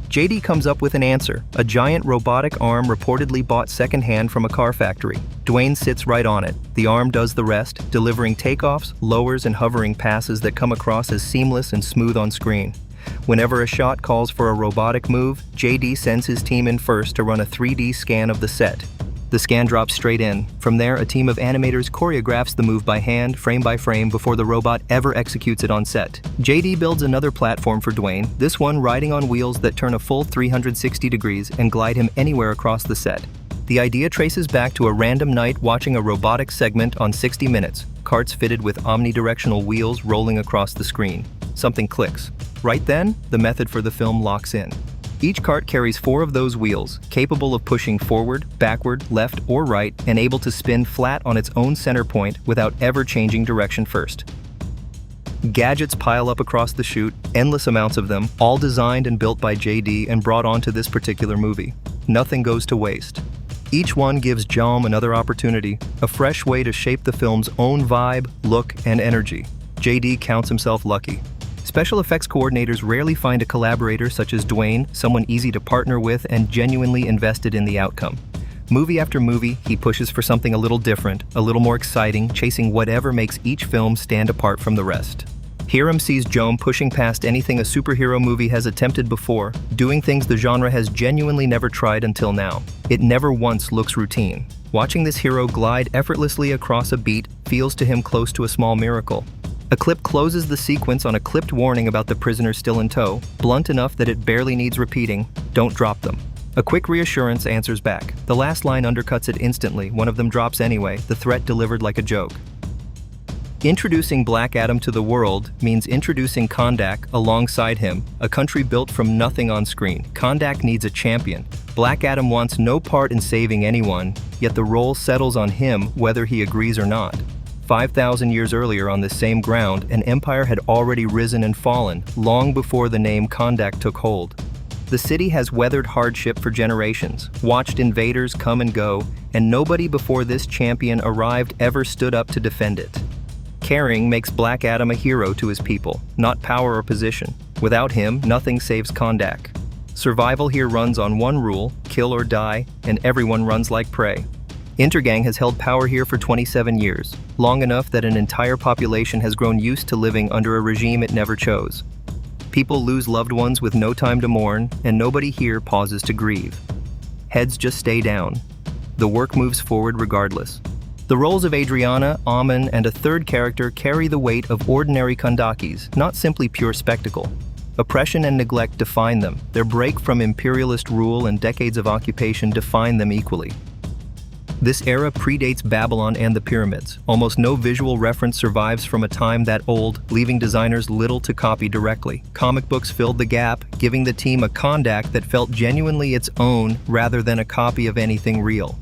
A: JD comes up with an answer, a giant robotic arm reportedly bought secondhand from a car factory. Dwayne sits right on it. The arm does the rest, delivering takeoffs, lowers, and hovering passes that come across as seamless and smooth on screen. Whenever a shot calls for a robotic move, JD sends his team in first to run a 3D scan of the set. The scan drops straight in. From there, a team of animators choreographs the move by hand, frame by frame, before the robot ever executes it on set. JD builds another platform for Dwayne, this one riding on wheels that turn a full 360 degrees and glide him anywhere across the set. The idea traces back to a random night watching a robotic segment on 60 Minutes, carts fitted with omnidirectional wheels rolling across the screen. Something clicks. Right then, the method for the film locks in. Each cart carries 4 of those wheels, capable of pushing forward, backward, left, or right, and able to spin flat on its own center point without ever changing direction first. Gadgets pile up across the shoot, endless amounts of them, all designed and built by JD and brought onto this particular movie. Nothing goes to waste. Each one gives Joam another opportunity, a fresh way to shape the film's own vibe, look, and energy. JD counts himself lucky. Special effects coordinators rarely find a collaborator such as Dwayne, someone easy to partner with and genuinely invested in the outcome. Movie after movie, he pushes for something a little different, a little more exciting, chasing whatever makes each film stand apart from the rest. Hiram sees Joam pushing past anything a superhero movie has attempted before, doing things the genre has genuinely never tried until now. It never once looks routine. Watching this hero glide effortlessly across a beat feels to him close to a small miracle. A clip closes the sequence on a clipped warning about the prisoner still in tow, blunt enough that it barely needs repeating, "Don't drop them." A quick reassurance answers back. The last line undercuts it instantly, one of them drops anyway, the threat delivered like a joke. Introducing Black Adam to the world means introducing Kahndaq alongside him, a country built from nothing on screen. Kahndaq needs a champion. Black Adam wants no part in saving anyone, yet the role settles on him whether he agrees or not. 5,000 years earlier on this same ground, an empire had already risen and fallen, long before the name Kahndaq took hold. The city has weathered hardship for generations, watched invaders come and go, and nobody before this champion arrived ever stood up to defend it. Caring makes Black Adam a hero to his people, not power or position. Without him, nothing saves Kahndaq. Survival here runs on one rule, kill or die, and everyone runs like prey. Intergang has held power here for 27 years, long enough that an entire population has grown used to living under a regime it never chose. People lose loved ones with no time to mourn, and nobody here pauses to grieve. Heads just stay down. The work moves forward regardless. The roles of Adriana, Amon, and a third character carry the weight of ordinary Kahndaqis, not simply pure spectacle. Oppression and neglect define them. Their break from imperialist rule and decades of occupation define them equally. This era predates Babylon and the pyramids. Almost no visual reference survives from a time that old, leaving designers little to copy directly. Comic books filled the gap, giving the team a Kondak that felt genuinely its own rather than a copy of anything real.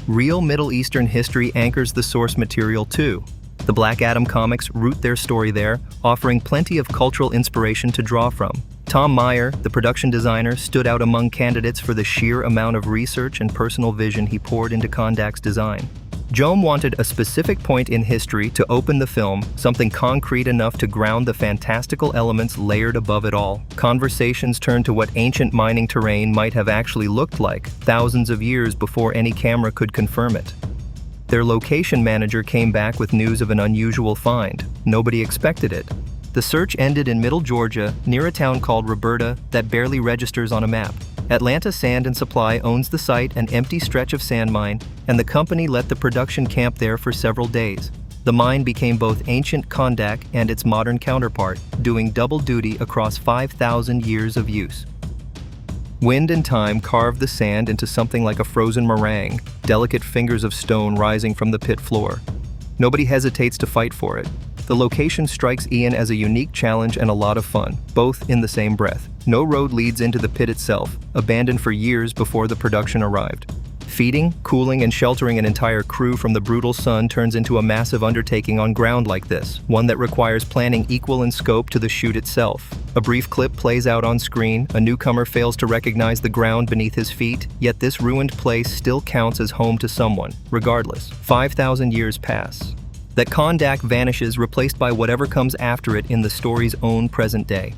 A: Real Middle Eastern history anchors the source material too. The Black Adam comics root their story there, offering plenty of cultural inspiration to draw from. Tom Meyer, the production designer, stood out among candidates for the sheer amount of research and personal vision he poured into Kondak's design. Joam wanted a specific point in history to open the film, something concrete enough to ground the fantastical elements layered above it all. Conversations turned to what ancient mining terrain might have actually looked like, thousands of years before any camera could confirm it. Their location manager came back with news of an unusual find. Nobody expected it. The search ended in Middle Georgia, near a town called Roberta that barely registers on a map. Atlanta Sand & Supply owns the site, an empty stretch of sand mine, and the company let the production camp there for several days. The mine became both ancient Kondak and its modern counterpart, doing double duty across 5,000 years of use. Wind and time carved the sand into something like a frozen meringue, delicate fingers of stone rising from the pit floor. Nobody hesitates to fight for it. The location strikes Ian as a unique challenge and a lot of fun, both in the same breath. No road leads into the pit itself, abandoned for years before the production arrived. Feeding, cooling, and sheltering an entire crew from the brutal sun turns into a massive undertaking on ground like this, one that requires planning equal in scope to the shoot itself. A brief clip plays out on screen, a newcomer fails to recognize the ground beneath his feet, yet this ruined place still counts as home to someone. Regardless, 5,000 years pass. That Kondak vanishes, replaced by whatever comes after it in the story's own present day.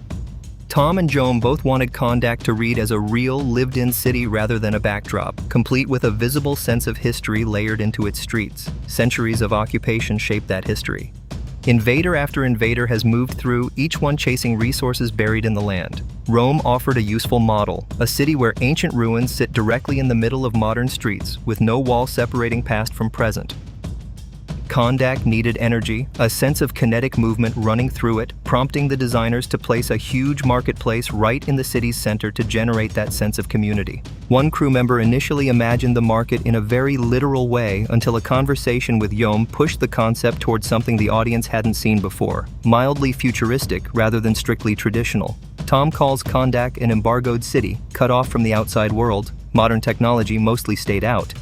A: Tom and Joam both wanted Kondak to read as a real, lived-in city rather than a backdrop, complete with a visible sense of history layered into its streets. Centuries of occupation shaped that history. Invader after invader has moved through, each one chasing resources buried in the land. Rome offered a useful model, a city where ancient ruins sit directly in the middle of modern streets, with no wall separating past from present. Kondak needed energy, a sense of kinetic movement running through it, prompting the designers to place a huge marketplace right in the city's center to generate that sense of community. One crew member initially imagined the market in a very literal way until a conversation with Joam pushed the concept towards something the audience hadn't seen before, mildly futuristic rather than strictly traditional. Tom calls Kondak an embargoed city, cut off from the outside world. Modern technology mostly stayed out.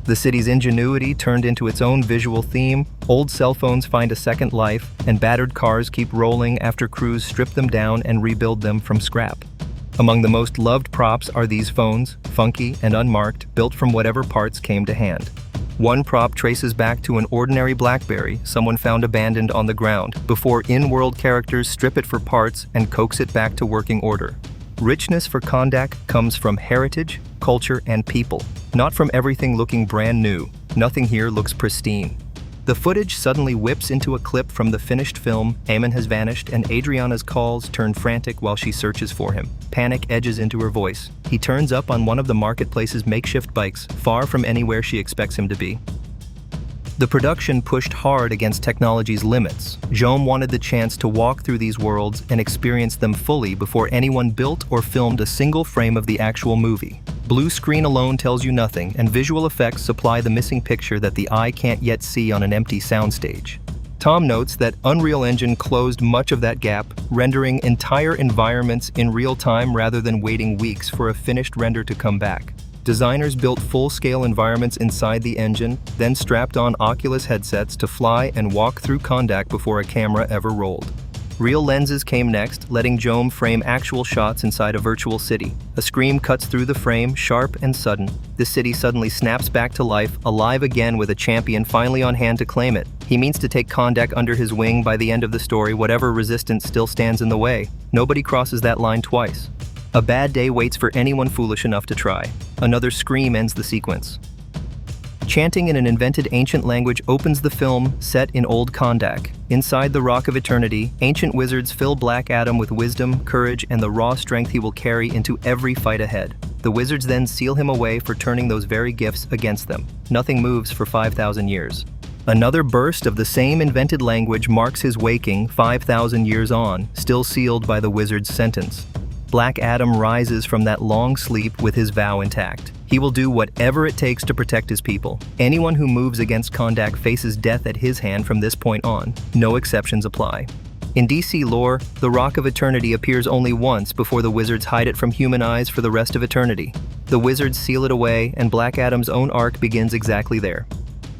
A: The city's ingenuity turned into its own visual theme, old cell phones find a second life, and battered cars keep rolling after crews strip them down and rebuild them from scrap. Among the most loved props are these phones, funky and unmarked, built from whatever parts came to hand. One prop traces back to an ordinary BlackBerry someone found abandoned on the ground, before in-world characters strip it for parts and coax it back to working order. Richness for Kondak comes from heritage, culture, and people, not from everything looking brand new. Nothing here looks pristine. The footage suddenly whips into a clip from the finished film. Eamon has vanished, and Adriana's calls turn frantic while she searches for him. Panic edges into her voice. He turns up on one of the marketplace's makeshift bikes, far from anywhere she expects him to be. The production pushed hard against technology's limits. Joam wanted the chance to walk through these worlds and experience them fully before anyone built or filmed a single frame of the actual movie. Blue screen alone tells you nothing, and visual effects supply the missing picture that the eye can't yet see on an empty soundstage. Tom notes that Unreal Engine closed much of that gap, rendering entire environments in real time rather than waiting weeks for a finished render to come back. Designers built full-scale environments inside the engine, then strapped on Oculus headsets to fly and walk through Kondak before a camera ever rolled. Real lenses came next, letting Joam frame actual shots inside a virtual city. A scream cuts through the frame, sharp and sudden. The city suddenly snaps back to life, alive again with a champion finally on hand to claim it. He means to take Kondak under his wing by the end of the story, whatever resistance still stands in the way. Nobody crosses that line twice. A bad day waits for anyone foolish enough to try. Another scream ends the sequence. Chanting in an invented ancient language opens the film, set in old Kondak. Inside the Rock of Eternity, ancient wizards fill Black Adam with wisdom, courage, and the raw strength he will carry into every fight ahead. The wizards then seal him away for turning those very gifts against them. Nothing moves for 5,000 years. Another burst of the same invented language marks his waking 5,000 years on, still sealed by the wizard's sentence. Black Adam rises from that long sleep with his vow intact. He will do whatever it takes to protect his people. Anyone who moves against Kahndaq faces death at his hand from this point on. No exceptions apply. In DC lore, the Rock of Eternity appears only once before the Wizards hide it from human eyes for the rest of eternity. The Wizards seal it away, and Black Adam's own arc begins exactly there.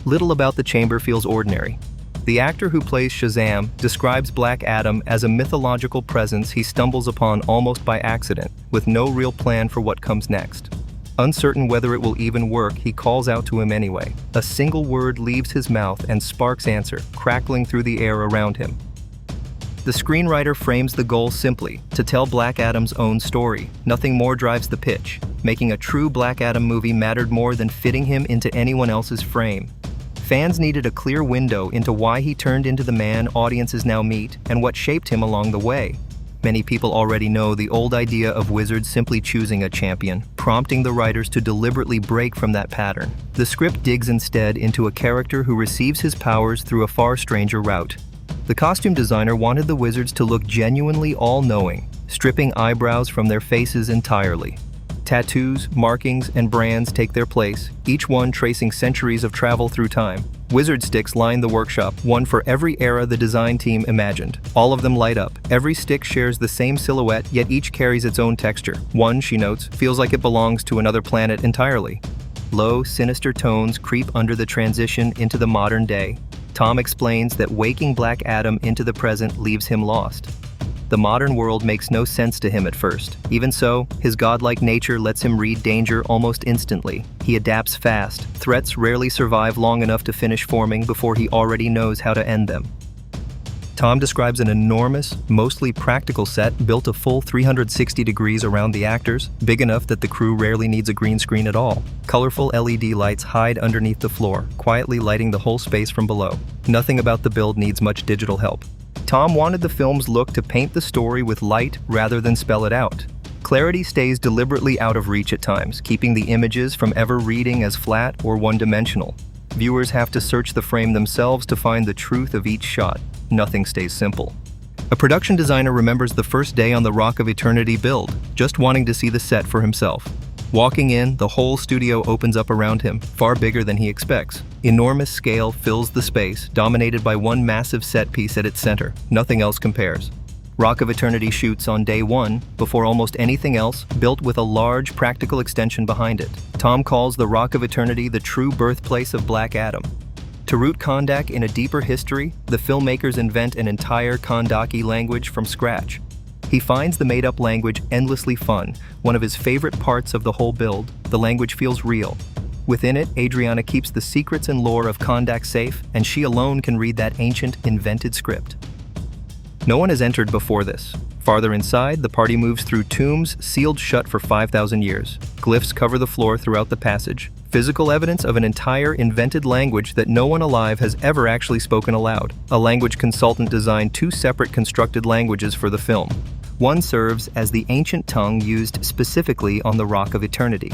A: Little about the chamber feels ordinary. The actor who plays Shazam describes Black Adam as a mythological presence he stumbles upon almost by accident, with no real plan for what comes next. Uncertain whether it will even work, he calls out to him anyway. A single word leaves his mouth and sparks answer, crackling through the air around him. The screenwriter frames the goal simply, to tell Black Adam's own story. Nothing more drives the pitch. Making a true Black Adam movie mattered more than fitting him into anyone else's frame. Fans needed a clear window into why he turned into the man audiences now meet and what shaped him along the way. Many people already know the old idea of Wizards simply choosing a champion, prompting the writers to deliberately break from that pattern. The script digs instead into a character who receives his powers through a far stranger route. The costume designer wanted the Wizards to look genuinely all-knowing, stripping eyebrows from their faces entirely. Tattoos, markings, and brands take their place, each one tracing centuries of travel through time. Wizard sticks line the workshop, one for every era the design team imagined. All of them light up. Every stick shares the same silhouette, yet each carries its own texture. One, she notes, feels like it belongs to another planet entirely. Low, sinister tones creep under the transition into the modern day. Tom explains that waking Black Adam into the present leaves him lost. The modern world makes no sense to him at first. Even so, his godlike nature lets him read danger almost instantly. He adapts fast. Threats rarely survive long enough to finish forming before he already knows how to end them. Tom describes an enormous, mostly practical set built a full 360 degrees around the actors, big enough that the crew rarely needs a green screen at all. Colorful LED lights hide underneath the floor, quietly lighting the whole space from below. Nothing about the build needs much digital help. Tom wanted the film's look to paint the story with light rather than spell it out. Clarity stays deliberately out of reach at times, keeping the images from ever reading as flat or one-dimensional. Viewers have to search the frame themselves to find the truth of each shot. Nothing stays simple. A production designer remembers the first day on the Rock of Eternity build, just wanting to see the set for himself. Walking in, the whole studio opens up around him, far bigger than he expects. Enormous scale fills the space, dominated by one massive set piece at its center. Nothing else compares. Rock of Eternity shoots on day one, before almost anything else, built with a large practical extension behind it. Tom calls the Rock of Eternity the true birthplace of Black Adam. To root Kahndaq in a deeper history, the filmmakers invent an entire Kahndaqi language from scratch. He finds the made-up language endlessly fun, one of his favorite parts of the whole build. The language feels real. Within it, Adriana keeps the secrets and lore of Kahndaq safe, and she alone can read that ancient, invented script. No one has entered before this. Farther inside, the party moves through tombs sealed shut for 5,000 years. Glyphs cover the floor throughout the passage. Physical evidence of an entire invented language that no one alive has ever actually spoken aloud. A language consultant designed two separate constructed languages for the film. One serves as the ancient tongue used specifically on the Rock of Eternity.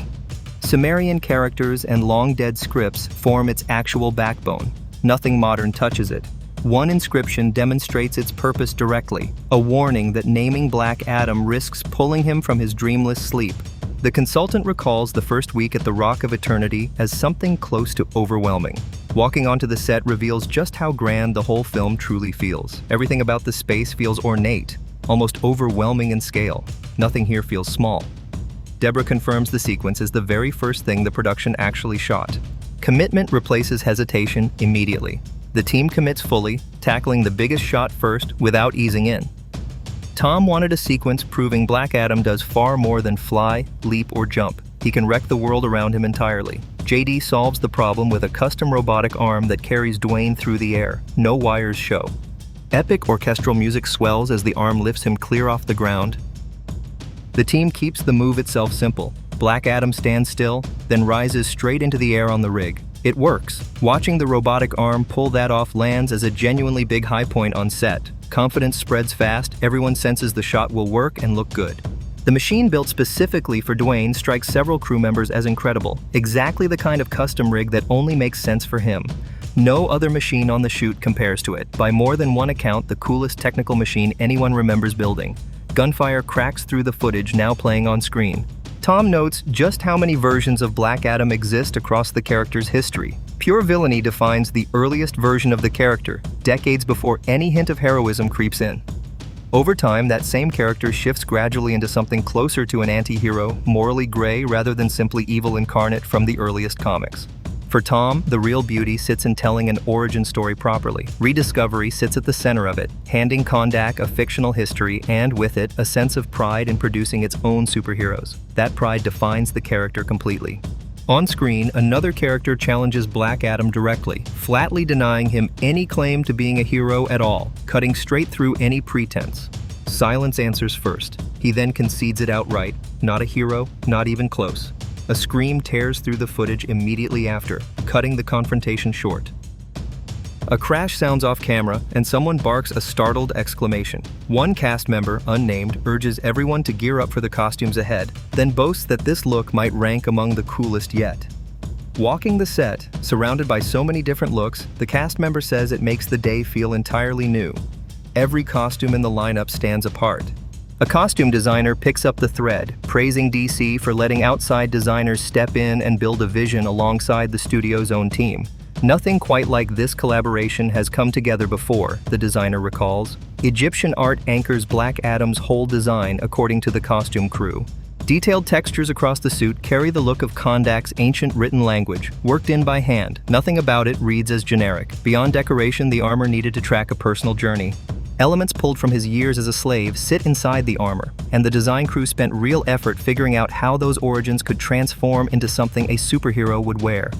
A: Sumerian characters and long-dead scripts form its actual backbone. Nothing modern touches it. One inscription demonstrates its purpose directly, a warning that naming Black Adam risks pulling him from his dreamless sleep. The consultant recalls the first week at the Rock of Eternity as something close to overwhelming. Walking onto the set reveals just how grand the whole film truly feels. Everything about the space feels ornate, almost overwhelming in scale. Nothing here feels small. Deborah confirms the sequence is the very first thing the production actually shot. Commitment replaces hesitation immediately. The team commits fully, tackling the biggest shot first without easing in. Tom wanted a sequence proving Black Adam does far more than fly, leap, or jump. He can wreck the world around him entirely. JD solves the problem with a custom robotic arm that carries Dwayne through the air. No wires show. Epic orchestral music swells as the arm lifts him clear off the ground. The team keeps the move itself simple. Black Adam stands still, then rises straight into the air on the rig. It works. Watching the robotic arm pull that off lands as a genuinely big high point on set. Confidence spreads fast, everyone senses the shot will work and look good. The machine built specifically for Dwayne strikes several crew members as incredible. Exactly the kind of custom rig that only makes sense for him. No other machine on the shoot compares to it. By more than one account, the coolest technical machine anyone remembers building. gunfire cracks through the footage now playing on screen. Tom notes just how many versions of Black Adam exist across the character's history. Pure villainy defines the earliest version of the character, decades before any hint of heroism creeps in. Over time, that same character shifts gradually into something closer to an anti-hero, morally gray rather than simply evil incarnate from the earliest comics. For Tom, the real beauty sits in telling an origin story properly. Rediscovery sits at the center of it, handing Kahndaq a fictional history and, with it, a sense of pride in producing its own superheroes. That pride defines the character completely. On screen, another character challenges Black Adam directly, flatly denying him any claim to being a hero at all, cutting straight through any pretense. Silence answers first. He then concedes it outright. Not a hero, not even close. A scream tears through the footage immediately after, cutting the confrontation short. A crash sounds off camera, and someone barks a startled exclamation. One cast member, unnamed, urges everyone to gear up for the costumes ahead, then boasts that this look might rank among the coolest yet. Walking the set, surrounded by so many different looks, the cast member says it makes the day feel entirely new. Every costume in the lineup stands apart. A costume designer picks up the thread, praising DC for letting outside designers step in and build a vision alongside the studio's own team. Nothing quite like this collaboration has come together before, the designer recalls. Egyptian art anchors Black Adam's whole design according to the costume crew. Detailed textures across the suit carry the look of Kahndaq's ancient written language, worked in by hand. Nothing about it reads as generic. Beyond decoration, the armor needed to track a personal journey. Elements pulled from his years as a slave sit inside the armor, and the design crew spent real effort figuring out how those origins could transform into something a superhero would wear.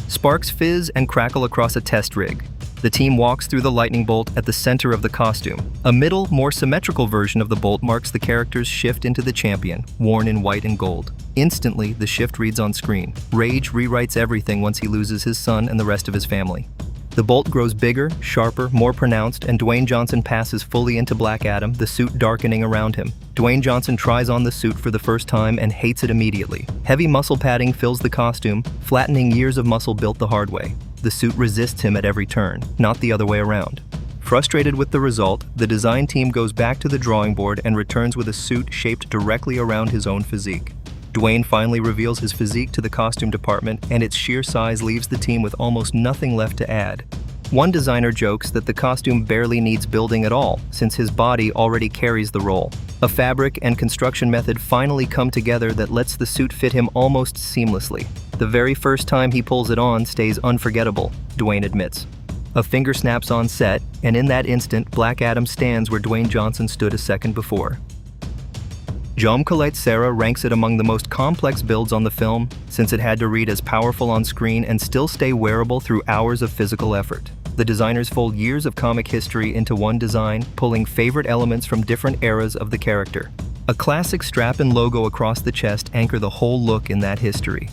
A: Sparks fizz and crackle across a test rig. The team walks through the lightning bolt at the center of the costume. A middle, more symmetrical version of the bolt marks the character's shift into the champion, worn in white and gold. Instantly, the shift reads on screen. Rage rewrites everything once he loses his son and the rest of his family. The bolt grows bigger, sharper, more pronounced, and Dwayne Johnson passes fully into Black Adam, the suit darkening around him. Dwayne Johnson tries on the suit for the first time and hates it immediately. Heavy muscle padding fills the costume, flattening years of muscle built the hard way. The suit resists him at every turn, not the other way around. Frustrated with the result, the design team goes back to the drawing board and returns with a suit shaped directly around his own physique. Dwayne finally reveals his physique to the costume department, and its sheer size leaves the team with almost nothing left to add. One designer jokes that the costume barely needs building at all, since his body already carries the role. A fabric and construction method finally come together that lets the suit fit him almost seamlessly. The very first time he pulls it on stays unforgettable, Dwayne admits. A finger snaps on set, and in that instant, Black Adam stands where Dwayne Johnson stood a second before. Jaume Collet-Serra ranks it among the most complex builds on the film, since it had to read as powerful on screen and still stay wearable through hours of physical effort. The designers fold years of comic history into one design, pulling favorite elements from different eras of the character. A classic strap and logo across the chest anchor the whole look in that history.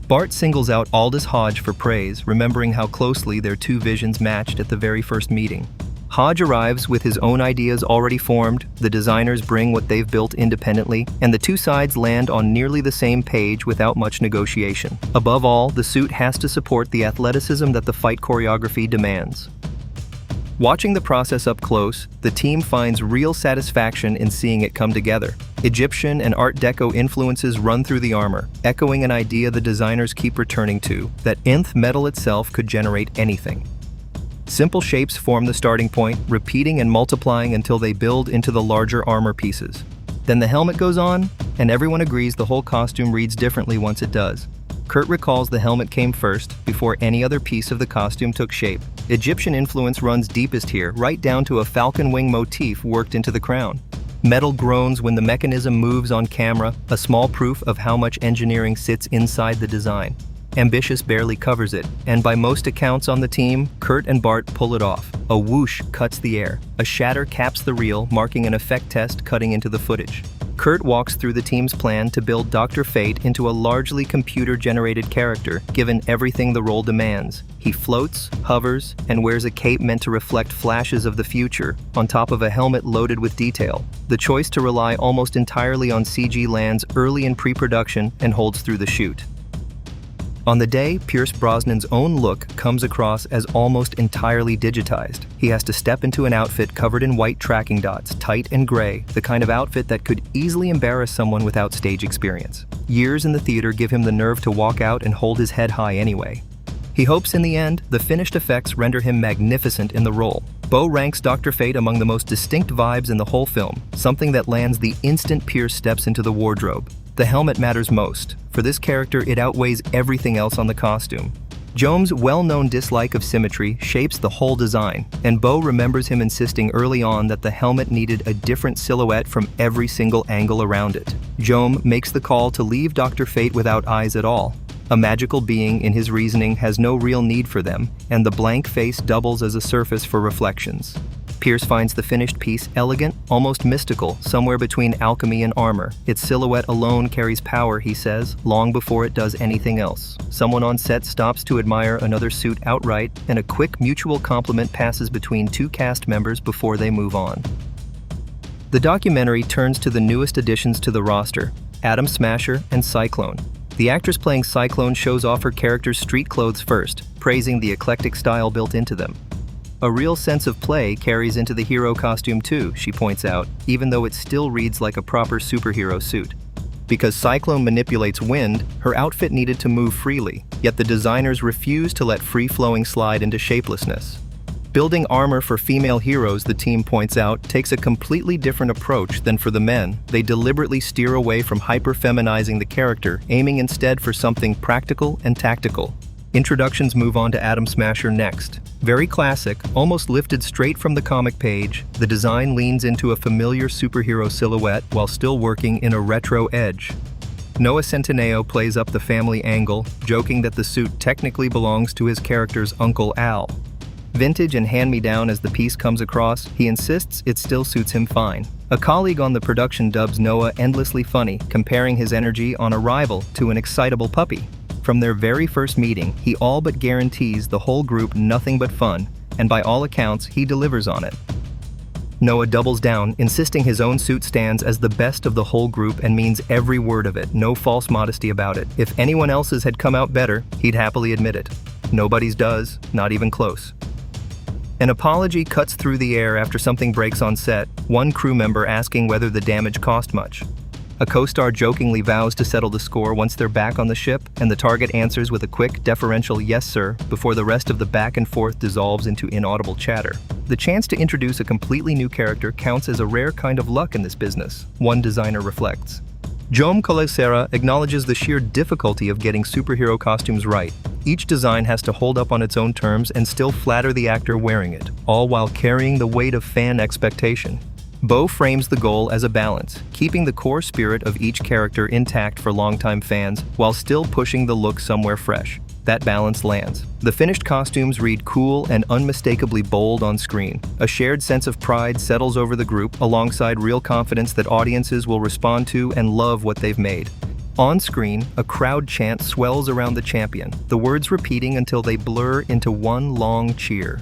A: Bart singles out Aldous Hodge for praise, remembering how closely their two visions matched at the very first meeting. Hodge arrives with his own ideas already formed, the designers bring what they've built independently, and the two sides land on nearly the same page without much negotiation. Above all, the suit has to support the athleticism that the fight choreography demands. Watching the process up close, the team finds real satisfaction in seeing it come together. Egyptian and Art Deco influences run through the armor, echoing an idea the designers keep returning to, that nth metal itself could generate anything. Simple shapes form the starting point, repeating and multiplying until they build into the larger armor pieces. Then the helmet goes on, and everyone agrees the whole costume reads differently once it does. Kurt recalls the helmet came first, before any other piece of the costume took shape. Egyptian influence runs deepest here, right down to a falcon wing motif worked into the crown. Metal groans when the mechanism moves on camera, a small proof of how much engineering sits inside the design. Ambitious barely covers it, and by most accounts on the team, Kurt and Bart pull it off. A whoosh cuts the air. A shatter caps the reel, marking an effect test cutting into the footage. Kurt walks through the team's plan to build Dr. Fate into a largely computer-generated character, given everything the role demands. He floats, hovers, and wears a cape meant to reflect flashes of the future, on top of a helmet loaded with detail. The choice to rely almost entirely on CG lands early in pre-production and holds through the shoot. On the day, Pierce Brosnan's own look comes across as almost entirely digitized. He has to step into an outfit covered in white tracking dots, tight and gray, the kind of outfit that could easily embarrass someone without stage experience. Years in the theater give him the nerve to walk out and hold his head high anyway. He hopes in the end, the finished effects render him magnificent in the role. Bo ranks Dr. Fate among the most distinct vibes in the whole film, something that lands the instant Pierce steps into the wardrobe. The helmet matters most. For this character, it outweighs everything else on the costume. Joam's well-known dislike of symmetry shapes the whole design, and Bo remembers him insisting early on that the helmet needed a different silhouette from every single angle around it. Joam makes the call to leave Dr. Fate without eyes at all. A magical being, in his reasoning, has no real need for them, and the blank face doubles as a surface for reflections. Pierce finds the finished piece elegant, almost mystical, somewhere between alchemy and armor. Its silhouette alone carries power, he says, long before it does anything else. Someone on set stops to admire another suit outright, and a quick mutual compliment passes between two cast members before they move on. The documentary turns to the newest additions to the roster, Atom Smasher and Cyclone. The actress playing Cyclone shows off her character's street clothes first, praising the eclectic style built into them. A real sense of play carries into the hero costume too, she points out, even though it still reads like a proper superhero suit. Because Cyclone manipulates wind, her outfit needed to move freely, yet the designers refuse to let free-flowing slide into shapelessness. Building armor for female heroes, the team points out, takes a completely different approach than for the men. They deliberately steer away from hyper-feminizing the character, aiming instead for something practical and tactical. Introductions move on to Atom Smasher next. Very classic, almost lifted straight from the comic page, the design leans into a familiar superhero silhouette while still working in a retro edge. Noah Centineo plays up the family angle, joking that the suit technically belongs to his character's Uncle Al. Vintage and hand-me-down as the piece comes across, he insists it still suits him fine. A colleague on the production dubs Noah endlessly funny, comparing his energy on arrival to an excitable puppy. From their very first meeting, he all but guarantees the whole group nothing but fun, and by all accounts, he delivers on it. Noah doubles down, insisting his own suit stands as the best of the whole group and means every word of it, no false modesty about it. If anyone else's had come out better, he'd happily admit it. Nobody's does, not even close. An apology cuts through the air after something breaks on set, one crew member asking whether the damage cost much. A co-star jokingly vows to settle the score once they're back on the ship, and the target answers with a quick, deferential "yes, sir," before the rest of the back and forth dissolves into inaudible chatter. The chance to introduce a completely new character counts as a rare kind of luck in this business, one designer reflects. Joam Collet-Serra acknowledges the sheer difficulty of getting superhero costumes right. Each design has to hold up on its own terms and still flatter the actor wearing it, all while carrying the weight of fan expectation. Bo frames the goal as a balance, keeping the core spirit of each character intact for longtime fans while still pushing the look somewhere fresh. That balance lands. The finished costumes read cool and unmistakably bold on screen. A shared sense of pride settles over the group alongside real confidence that audiences will respond to and love what they've made. On screen, a crowd chant swells around the champion, the words repeating until they blur into one long cheer.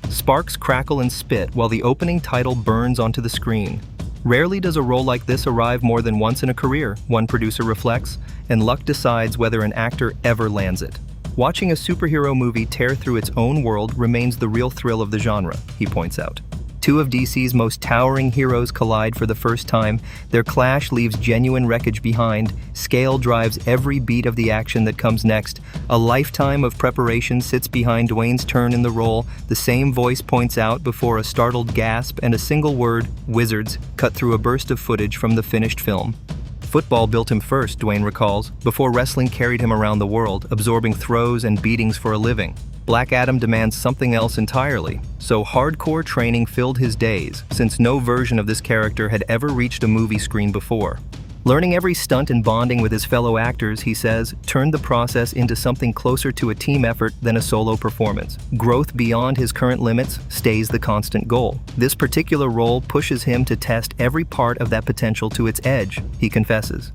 A: Sparks crackle and spit while the opening title burns onto the screen. Rarely does a role like this arrive more than once in a career, one producer reflects, and luck decides whether an actor ever lands it. Watching a superhero movie tear through its own world remains the real thrill of the genre, he points out. Two of DC's most towering heroes collide for the first time. Their clash leaves genuine wreckage behind. Scale drives every beat of the action that comes next. A lifetime of preparation sits behind Dwayne's turn in the role. The same voice points out before a startled gasp and a single word, "Wizards," cut through a burst of footage from the finished film. Football built him first, Dwayne recalls, before wrestling carried him around the world, absorbing throws and beatings for a living. Black Adam demands something else entirely, so hardcore training filled his days, since no version of this character had ever reached a movie screen before. Learning every stunt and bonding with his fellow actors, he says, turned the process into something closer to a team effort than a solo performance. Growth beyond his current limits stays the constant goal. This particular role pushes him to test every part of that potential to its edge, he confesses.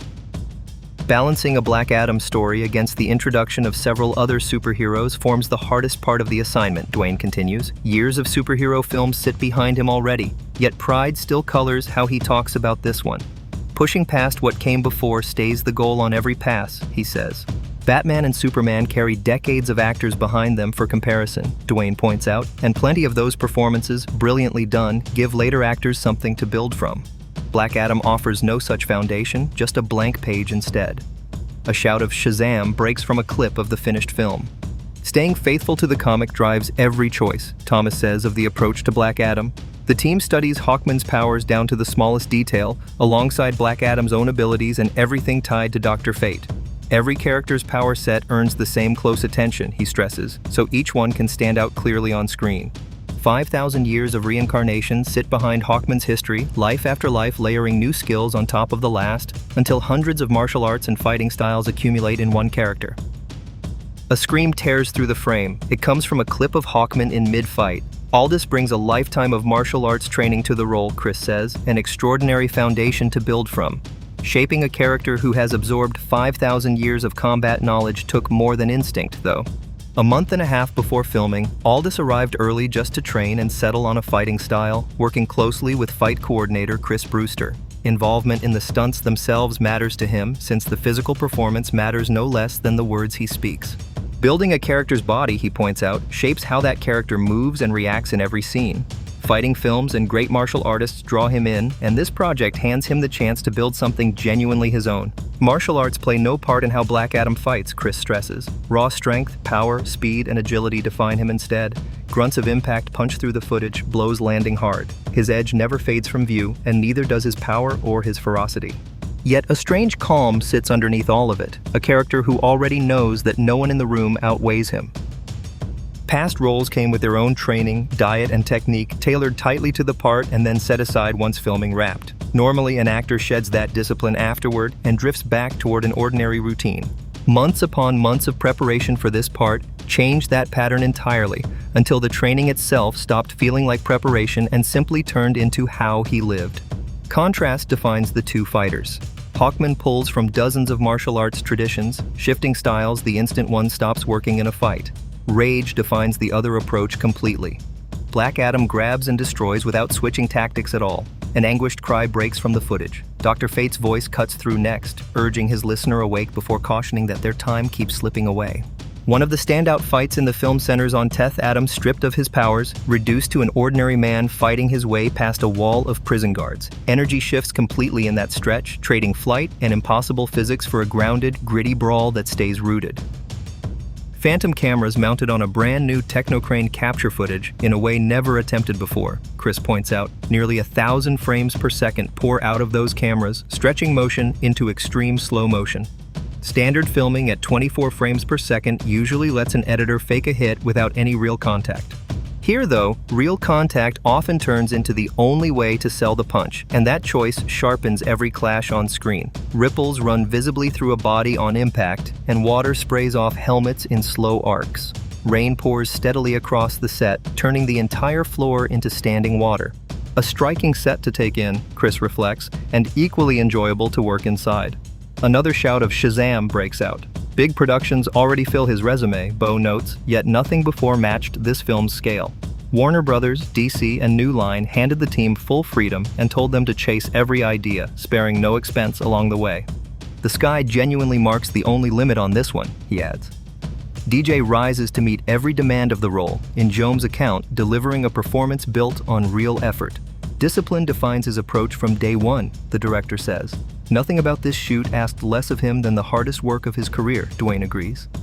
A: Balancing a Black Adam story against the introduction of several other superheroes forms the hardest part of the assignment, Dwayne continues. Years of superhero films sit behind him already, yet pride still colors how he talks about this one. Pushing past what came before stays the goal on every pass, he says. Batman and Superman carry decades of actors behind them for comparison, Dwayne points out, and plenty of those performances, brilliantly done, give later actors something to build from. Black Adam offers no such foundation, just a blank page instead. A shout of Shazam breaks from a clip of the finished film. Staying faithful to the comic drives every choice, Thomas says of the approach to Black Adam. The team studies Hawkman's powers down to the smallest detail, alongside Black Adam's own abilities and everything tied to Dr. Fate. Every character's power set earns the same close attention, he stresses, so each one can stand out clearly on screen. 5,000 years of reincarnation sit behind Hawkman's history, life after life layering new skills on top of the last, until hundreds of martial arts and fighting styles accumulate in one character. A scream tears through the frame. It comes from a clip of Hawkman in mid-fight. Aldis brings a lifetime of martial arts training to the role, Chris says, an extraordinary foundation to build from. Shaping a character who has absorbed 5,000 years of combat knowledge took more than instinct, though. A month and a half before filming, Aldis arrived early just to train and settle on a fighting style, working closely with fight coordinator Chris Brewster. Involvement in the stunts themselves matters to him, since the physical performance matters no less than the words he speaks. Building a character's body, he points out, shapes how that character moves and reacts in every scene. Fighting films and great martial artists draw him in, and this project hands him the chance to build something genuinely his own. Martial arts play no part in how Black Adam fights, Chris stresses. Raw strength, power, speed, and agility define him instead. Grunts of impact punch through the footage, blows landing hard. His edge never fades from view, and neither does his power or his ferocity. Yet a strange calm sits underneath all of it, a character who already knows that no one in the room outweighs him. Past roles came with their own training, diet, and technique tailored tightly to the part and then set aside once filming wrapped. Normally, an actor sheds that discipline afterward and drifts back toward an ordinary routine. Months upon months of preparation for this part changed that pattern entirely, until the training itself stopped feeling like preparation and simply turned into how he lived. Contrast defines the two fighters. Hawkman pulls from dozens of martial arts traditions, shifting styles the instant one stops working in a fight. Rage defines the other approach completely. Black Adam grabs and destroys without switching tactics at all. An anguished cry breaks from the footage. Dr. Fate's voice cuts through next, urging his listener awake before cautioning that their time keeps slipping away. One of the standout fights in the film centers on Teth Adam stripped of his powers, reduced to an ordinary man fighting his way past a wall of prison guards. Energy shifts completely in that stretch, trading flight and impossible physics for a grounded, gritty brawl that stays rooted. Phantom cameras mounted on a brand new Technocrane capture footage in a way never attempted before, Chris points out. Nearly 1,000 frames per second pour out of those cameras, stretching motion into extreme slow motion. Standard filming at 24 frames per second usually lets an editor fake a hit without any real contact. Here, though, real contact often turns into the only way to sell the punch, and that choice sharpens every clash on screen. Ripples run visibly through a body on impact, and water sprays off helmets in slow arcs. Rain pours steadily across the set, turning the entire floor into standing water. A striking set to take in, Chris reflects, and equally enjoyable to work inside. Another shout of Shazam breaks out. Big productions already fill his resume, Bo notes, yet nothing before matched this film's scale. Warner Brothers, DC, and New Line handed the team full freedom and told them to chase every idea, sparing no expense along the way. The sky genuinely marks the only limit on this one, he adds. DJ rises to meet every demand of the role, in Jones' account, delivering a performance built on real effort. Discipline defines his approach from day one, the director says. Nothing about this shoot asked less of him than the hardest work of his career, Dwayne agrees.